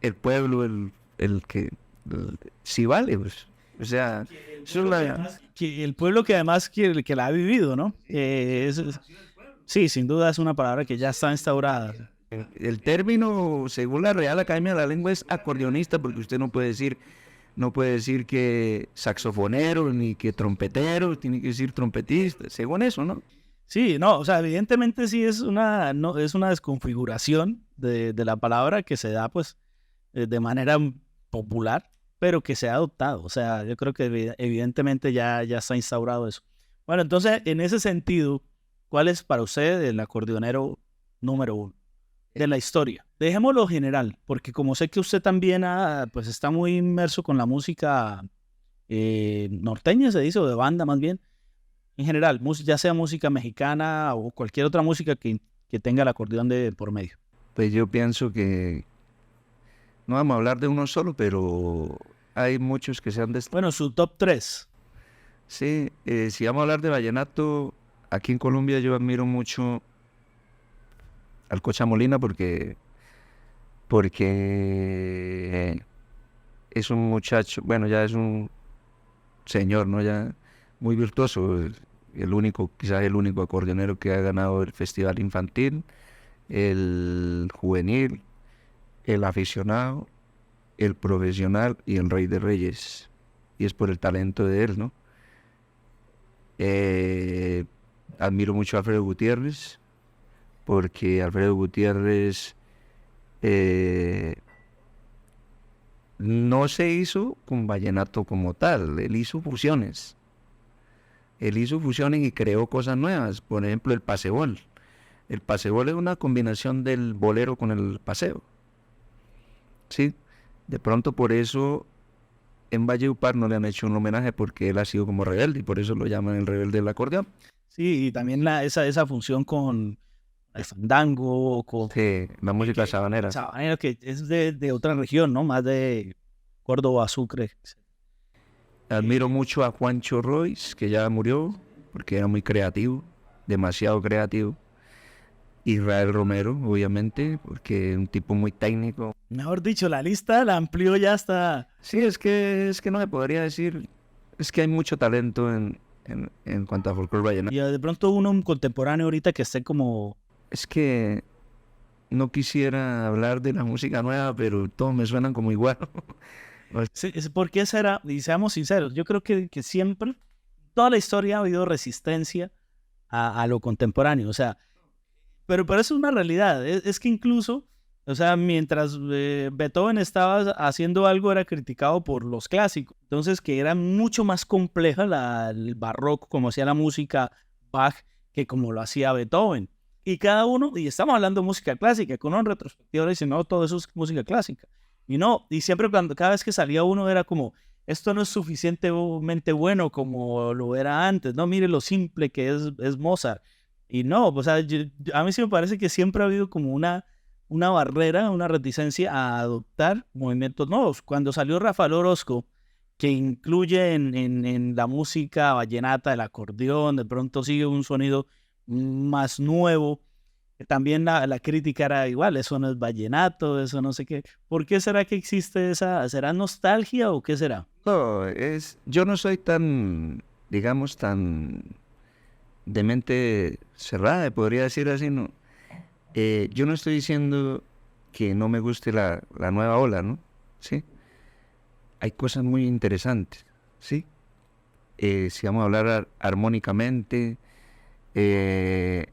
el pueblo, sí vale, pues. O sea, eso es Que el pueblo que además que la ha vivido, ¿no? Sí, sin duda es una palabra que ya está instaurada. el término, según la Real Academia de la Lengua, es acordeonista, porque usted no puede decir que saxofonero, ni que trompetero, tiene que decir trompetista, según eso, ¿no? Sí, no, o sea, evidentemente sí es es una desconfiguración de la palabra que se da, pues, de manera popular, pero que se ha adoptado. O sea, yo creo que evidentemente ya está instaurado eso. Bueno, entonces, en ese sentido, ¿cuál es para usted el acordeonero número uno de la historia? Dejémoslo general, porque como sé que usted también pues está muy inmerso con la música norteña, se dice, o de banda más bien, en general, ya sea música mexicana o cualquier otra música que tenga el acordeón de por medio. Pues yo pienso que no vamos a hablar de uno solo, pero hay muchos que se han destacado. Bueno, su top 3. Sí, si vamos a hablar de vallenato, aquí en Colombia yo admiro mucho al Cocha Molina porque es un muchacho, bueno, ya es un señor, ¿no? Ya muy virtuoso, quizás el único acordeonero que ha ganado el festival infantil, el juvenil, el aficionado, el profesional y el Rey de Reyes. Y es por el talento de él, ¿no? Admiro mucho a Alfredo Gutiérrez, porque Alfredo Gutiérrez no se hizo con vallenato como tal, él hizo fusiones. Él hizo fusiones y creó cosas nuevas, por ejemplo el pasebol. El pasebol es una combinación del bolero con el paseo. ¿Sí? De pronto por eso en Valledupar no le han hecho un homenaje porque él ha sido como rebelde y por eso lo llaman el rebelde del acordeón. Sí, y también esa función con el fandango, con Sí, la música sabanera. sabanero, que es de otra región, ¿no? Más de Córdoba, Sucre. Admiro mucho a Juancho Royce, que ya murió, porque era muy creativo, demasiado creativo. Israel Romero, obviamente, porque es un tipo muy técnico. Mejor dicho, la lista la amplió ya hasta... Sí, es que no se podría decir, es que hay mucho talento en cuanto a folclore vallenato. Y de pronto un contemporáneo ahorita que esté como... Es que no quisiera hablar de la música nueva, pero todos me suenan como igual. Sí, ¿por qué será? Y seamos sinceros, yo creo que siempre, toda la historia ha habido resistencia a lo contemporáneo, o sea, pero eso es una realidad, es que incluso, o sea, mientras Beethoven estaba haciendo algo era criticado por los clásicos, entonces que era mucho más compleja el barroco, como hacía la música Bach, que como lo hacía Beethoven. Y cada uno, y estamos hablando de música clásica, con una retrospectiva dice, no, todo eso es música clásica. Y no, y siempre cada vez que salía uno era como, esto no es suficientemente bueno como lo era antes, no, mire lo simple que es Mozart. Y no, o sea, a mí sí me parece que siempre ha habido como una barrera, una reticencia a adoptar movimientos nuevos. Cuando salió Rafael Orozco, que incluye en la música vallenata, el acordeón, de pronto sigue un sonido más nuevo, también la crítica era igual, eso no es vallenato, eso no sé qué. ¿Por qué será que existe será nostalgia o qué será? No, yo no soy tan, digamos, tan de mente cerrada, podría decir así, ¿no? Yo no estoy diciendo que no me guste la nueva ola, ¿no? Sí. Hay cosas muy interesantes, ¿sí? Si vamos a hablar armónicamente, de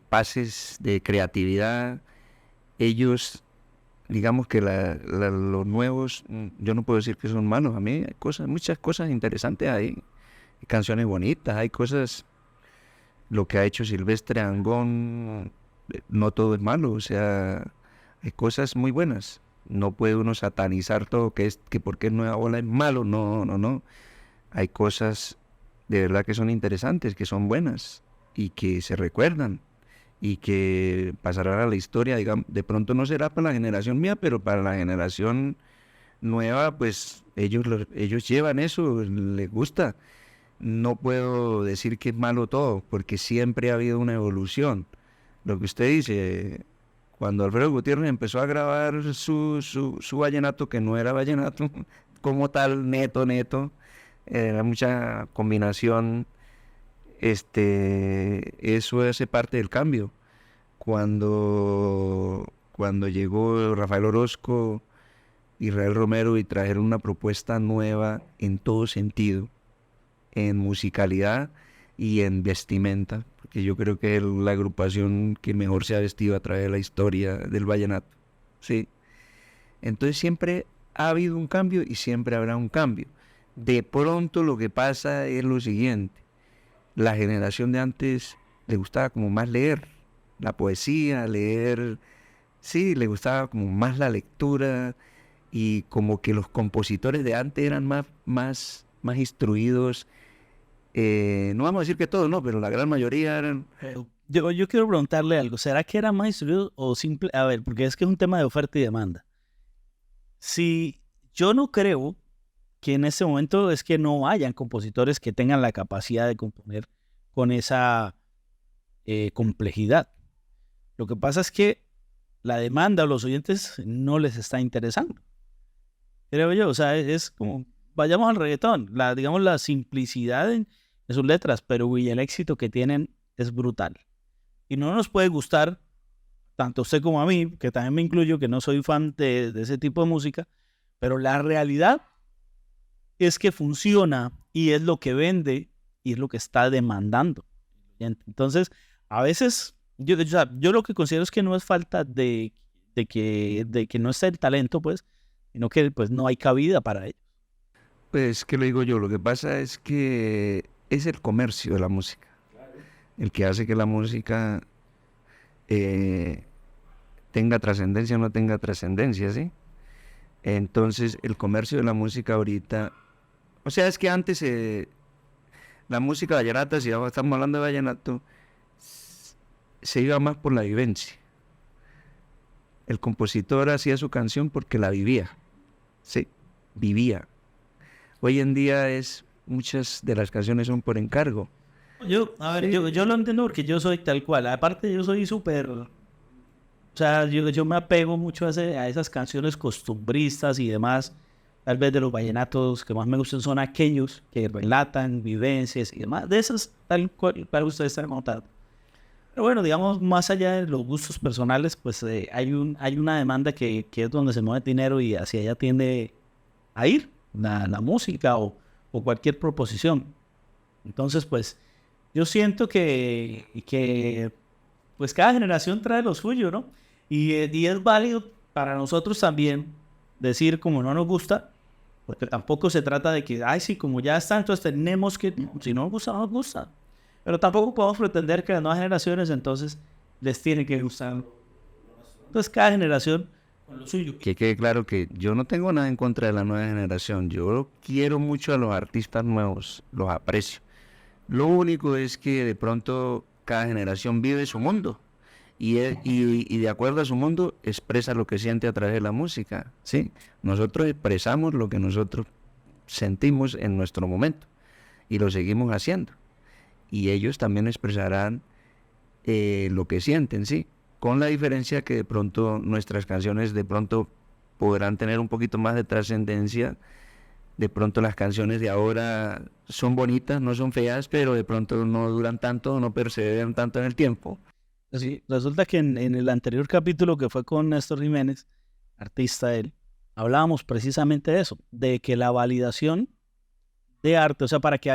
pases de creatividad, ellos, digamos que los nuevos, yo no puedo decir que son malos, a mí hay muchas cosas interesantes ahí. canciones bonitas, hay cosas, lo que ha hecho Silvestre Dangond, no todo es malo, o sea, hay cosas muy buenas. No puede uno satanizar todo, que porque Nueva Ola es malo, no. Hay cosas de verdad que son interesantes, que son buenas y que se recuerdan y que pasarán a la historia, digamos, de pronto no será para la generación mía, pero para la generación nueva, pues ellos llevan eso, les gusta. No puedo decir que es malo todo, porque siempre ha habido una evolución. Lo que usted dice, cuando Alfredo Gutiérrez empezó a grabar su vallenato, que no era vallenato como tal, neto, era mucha combinación, eso hace parte del cambio. Cuando llegó Rafael Orozco, Israel Romero y trajeron una propuesta nueva en todo sentido, en musicalidad y en vestimenta, porque yo creo que es la agrupación que mejor se ha vestido a través de la historia del vallenato, ¿sí? Entonces siempre ha habido un cambio y siempre habrá un cambio. De pronto lo que pasa es lo siguiente: la generación de antes le gustaba como más leer la poesía, sí, le gustaba como más la lectura, y como que los compositores de antes eran más instruidos. No vamos a decir que todos, no, pero la gran mayoría eran... Yo quiero preguntarle algo. ¿Será que era más instruido o simple? A ver, porque es que es un tema de oferta y demanda. Si yo no creo que en ese momento es que no hayan compositores que tengan la capacidad de componer con esa complejidad. Lo que pasa es que la demanda a los oyentes no les está interesando. Creo yo, o sea, es como, vayamos al reggaetón, digamos la simplicidad en sus letras, pero el éxito que tienen es brutal. Y no nos puede gustar, tanto a usted como a mí, que también me incluyo, que no soy fan de ese tipo de música, pero la realidad es que funciona y es lo que vende y es lo que está demandando. Entonces, a veces, yo lo que considero es que no es falta de que no esté el talento, pues, sino que pues no hay cabida para ello. Pues, ¿qué le digo yo? Lo que pasa es que es el comercio de la música el que hace que la música tenga trascendencia o no tenga trascendencia, ¿sí? Entonces, el comercio de la música ahorita... O sea, es que antes la música vallenata, si estamos hablando de vallenato, se iba más por la vivencia. El compositor hacía su canción porque la vivía, sí, vivía. Hoy en día muchas de las canciones son por encargo. Yo lo entiendo porque yo soy tal cual. Aparte, yo soy súper... O sea, yo me apego mucho a esas canciones costumbristas y demás. Tal vez de los vallenatos que más me gustan son aquellos que relatan vivencias y demás. De esas, tal cual ustedes están contando. Pero bueno, digamos, más allá de los gustos personales, pues hay una demanda que es donde se mueve dinero y hacia allá tiende a ir la música o cualquier proposición. Entonces, pues, yo siento que pues cada generación trae lo suyo, ¿no? Y es válido para nosotros también decir como no nos gusta, porque tampoco se trata de que, ay, sí, como ya está, entonces tenemos que, si no nos gusta, no nos gusta. Pero tampoco podemos pretender que las nuevas generaciones entonces les tiene que gustar. Entonces cada generación con lo suyo. Que quede claro que yo no tengo nada en contra de la nueva generación. Yo quiero mucho a los artistas nuevos, los aprecio. Lo único es que de pronto cada generación vive su mundo y de acuerdo a su mundo expresa lo que siente a través de la música, ¿sí? Nosotros expresamos lo que nosotros sentimos en nuestro momento y lo seguimos haciendo. Y ellos también expresarán lo que sienten, ¿sí? Con la diferencia que de pronto nuestras canciones de pronto podrán tener un poquito más de trascendencia. De pronto las canciones de ahora son bonitas, no son feas, pero de pronto no duran tanto, no perseveran tanto en el tiempo. Sí, resulta que en el anterior capítulo que fue con Néstor Jiménez, artista él, hablábamos precisamente de eso, de que la validación de arte, o sea, para que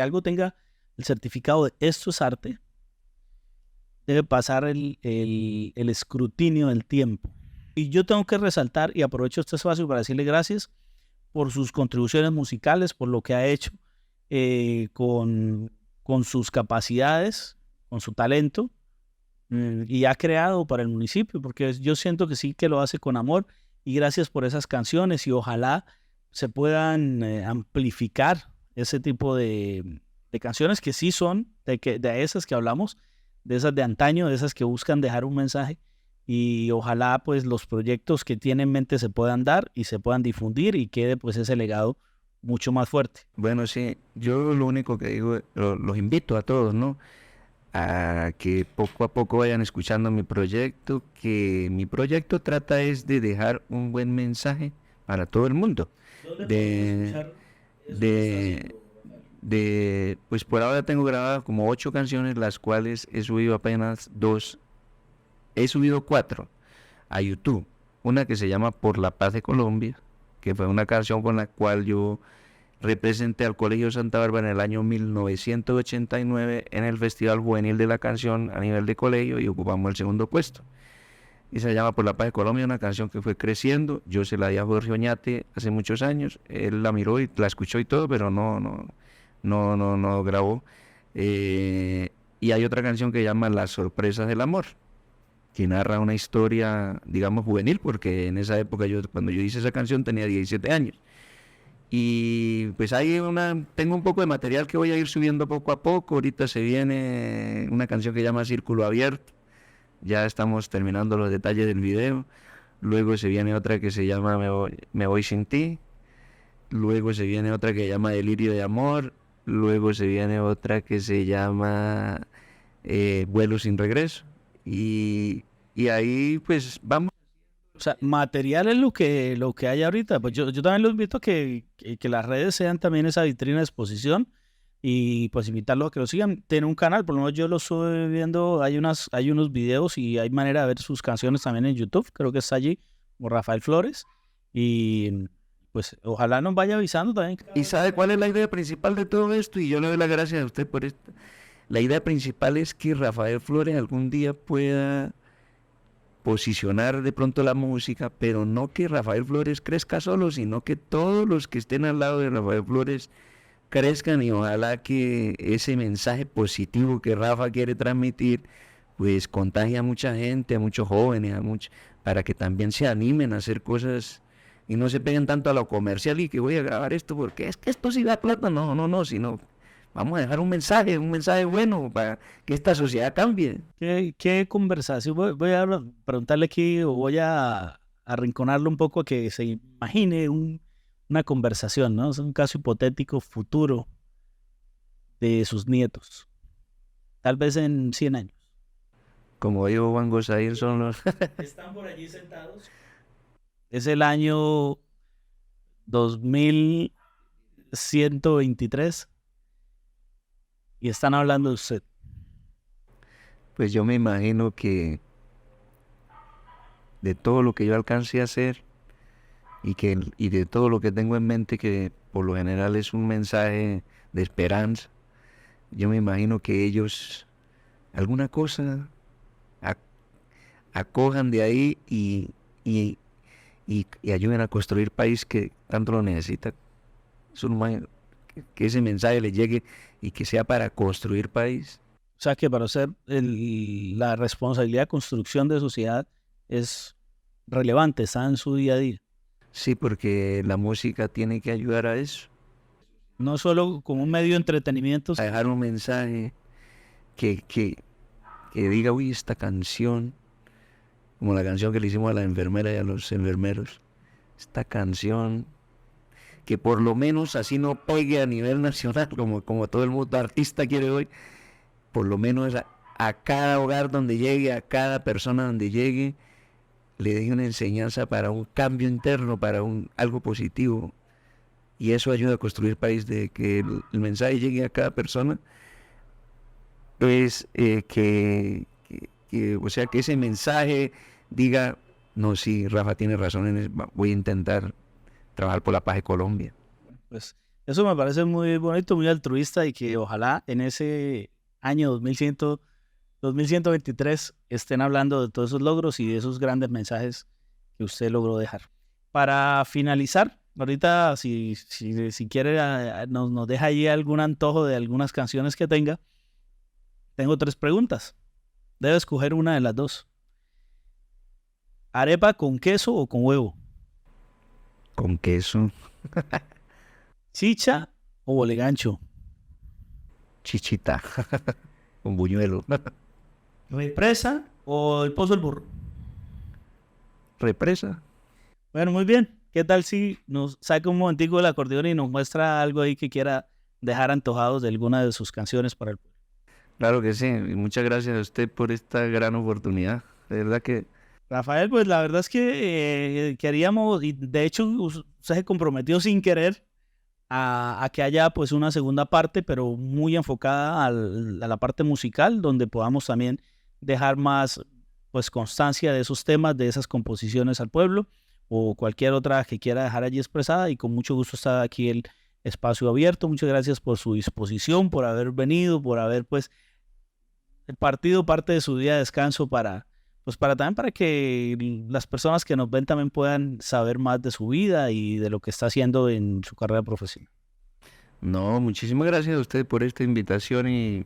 algo tenga el certificado de esto es arte, debe pasar el escrutinio del tiempo. Y yo tengo que resaltar, y aprovecho este espacio para decirle gracias por sus contribuciones musicales, por lo que ha hecho con sus capacidades, con su talento, y ha creado para el municipio, porque yo siento que sí que lo hace con amor, y gracias por esas canciones, y ojalá se puedan amplificar ese tipo de canciones que sí son, de esas que hablamos, de esas de antaño, de esas que buscan dejar un mensaje, y ojalá pues los proyectos que tiene en mente se puedan dar y se puedan difundir y quede pues ese legado mucho más fuerte. Bueno, sí, yo lo único que digo, los invito a todos, ¿no? A que poco a poco vayan escuchando mi proyecto, que mi proyecto trata es de dejar un buen mensaje para todo el mundo. De, pues por ahora tengo grabadas como 8 canciones, las cuales he subido apenas 2, he subido 4 a YouTube. Una que se llama Por la Paz de Colombia, que fue una canción con la cual yo representé al Colegio Santa Bárbara en el año 1989 en el Festival Juvenil de la Canción a nivel de colegio y ocupamos el segundo puesto. Y se llama Por la Paz de Colombia, una canción que fue creciendo. Yo se la di a Jorge Oñate hace muchos años. Él la miró y la escuchó y todo, pero no grabó. Y hay otra canción que se llama Las Sorpresas del Amor, que narra una historia, digamos, juvenil, porque en esa época, cuando yo hice esa canción, tenía 17 años. Y pues tengo un poco de material que voy a ir subiendo poco a poco. Ahorita se viene una canción que se llama Círculo Abierto. Ya estamos terminando los detalles del video. Luego se viene otra que se llama Me voy sin ti. Luego se viene otra que se llama Delirio de Amor. Luego se viene otra que se llama Vuelo sin regreso. Y ahí pues vamos. O sea, material es lo que hay ahorita. Pues yo también los invito a que las redes sean también esa vitrina de exposición y pues invitarlos a que lo sigan. Tiene un canal, por lo menos yo lo estoy viendo, hay unos videos y hay manera de ver sus canciones también en YouTube. Creo que está allí, como Rafael Flores. Y pues ojalá nos vaya avisando también. ¿Y sabe cuál es la idea principal de todo esto? Y yo le doy las gracias a usted por esto. La idea principal es que Rafael Flores algún día pueda posicionar de pronto la música, pero no que Rafael Flores crezca solo, sino que todos los que estén al lado de Rafael Flores crezcan, y ojalá que ese mensaje positivo que Rafa quiere transmitir pues contagie a mucha gente, a muchos jóvenes, para que también se animen a hacer cosas y no se peguen tanto a lo comercial y que voy a grabar esto porque es que esto sí da plata. No, sino vamos a dejar un mensaje bueno para que esta sociedad cambie. ¿Qué conversación? Voy a preguntarle aquí, o voy a arrinconarlo un poco a que se imagine una conversación, ¿no? Es un caso hipotético futuro de sus nietos, tal vez en 100 años. Como dijo Juan Gosaín, son los... Están por allí sentados. Es el año 2123 y están hablando de usted. Pues yo me imagino que de todo lo que yo alcancé a hacer y de todo lo que tengo en mente, que por lo general es un mensaje de esperanza, yo me imagino que ellos alguna cosa acojan de ahí y ayuden a construir país que tanto lo necesita. Que ese mensaje le llegue y que sea para construir país. O sea que para usted la responsabilidad de construcción de sociedad es relevante, está en su día a día. Sí, porque la música tiene que ayudar a eso. No solo como un medio de entretenimiento. A dejar un mensaje que diga, uy, esta canción, como la canción que le hicimos a la enfermera y a los enfermeros, esta canción, que por lo menos así no pegue a nivel nacional, como todo el mundo artista quiere hoy, por lo menos a cada hogar donde llegue, a cada persona donde llegue, le deje una enseñanza para un cambio interno, para algo positivo. Y eso ayuda a construir país, de que el mensaje llegue a cada persona. Pues o sea, que ese mensaje diga, no, sí, Rafa tiene razón, voy a intentar trabajar por la paz de Colombia. Pues eso me parece muy bonito, muy altruista, y que ojalá en ese año 2123 estén hablando de todos esos logros y de esos grandes mensajes que usted logró dejar. Para finalizar, ahorita si quiere nos deja ahí algún antojo de algunas canciones que tenga. Tengo 3 preguntas. Debe escoger una de las 2. ¿Arepa con queso o con huevo? Con queso. ¿Chicha o bolegancho? Chichita. Con buñuelo. ¿Represa o el Pozo del Burro? Represa. Bueno, muy bien. ¿Qué tal si nos saca un momentico el acordeón y nos muestra algo ahí que quiera dejar antojados de alguna de sus canciones para el pueblo? Claro que sí. Y muchas gracias a usted por esta gran oportunidad. De verdad que Rafael, pues la verdad es que queríamos, y de hecho usted se comprometió sin querer a que haya pues una segunda parte, pero muy enfocada a la parte musical, donde podamos también dejar más pues constancia de esos temas, de esas composiciones al pueblo, o cualquier otra que quiera dejar allí expresada, y con mucho gusto está aquí el espacio abierto. Muchas gracias por su disposición, por haber venido, por haber pues partido parte de su día de descanso para también para que las personas que nos ven también puedan saber más de su vida y de lo que está haciendo en su carrera profesional. no, muchísimas gracias a usted por esta invitación y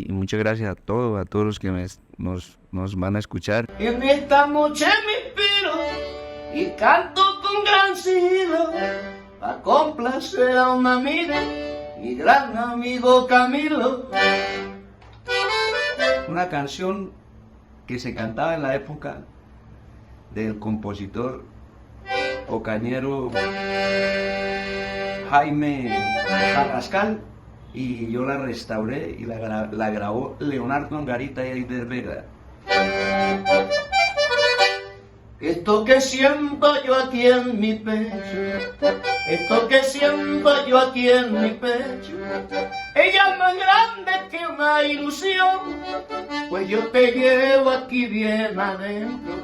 muchas gracias a todos los que nos van a escuchar. En esta noche me inspiro y canto con gran sigilo para complacer a un amigo, mi gran amigo Camilo. Una canción que se cantaba en la época del compositor ocañero Jaime Carrascal, y yo la restauré y la grabó Leonardo Angarita y Eider Vega. Esto que siento yo aquí en mi pecho, esto que siento yo aquí en mi pecho, ella es más grande que una ilusión, pues yo te llevo aquí bien adentro,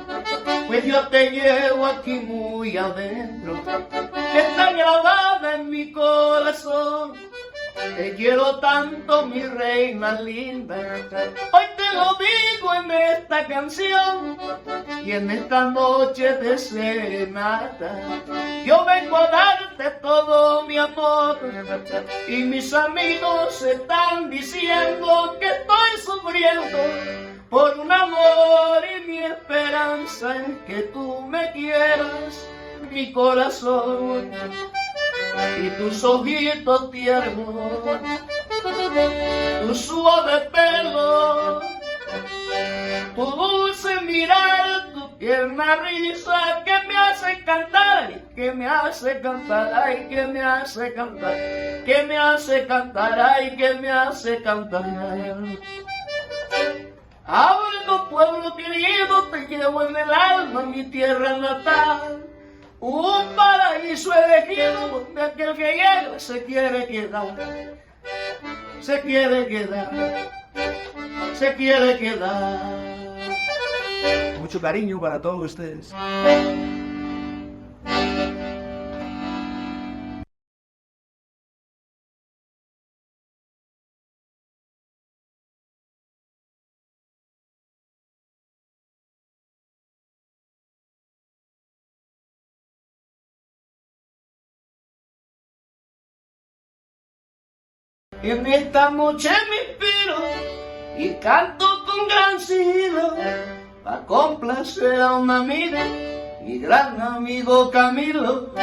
pues yo te llevo aquí muy adentro, está grabada en mi corazón. Te quiero tanto, mi reina linda, hoy te lo digo en esta canción y en esta noche de serenata. Yo vengo a darte todo mi amor y mis amigos están diciendo que estoy sufriendo por un amor, y mi esperanza en que tú me quieras, mi corazón. Y tus ojitos tiernos, tu suave pelo, tu dulce mirar, tu tierna risa que me hace cantar, que me hace cantar, ay, que me hace cantar, que me hace cantar, ay, que me hace cantar. Ahora, pueblo querido, te llevo en el alma, mi tierra natal. Un paraíso elegido donde aquel que llega se quiere quedar, se quiere quedar, se quiere quedar. Mucho cariño para todos ustedes. En esta noche me inspiro y canto con gran sigilo para complacer a un amigo, mi gran amigo Camilo.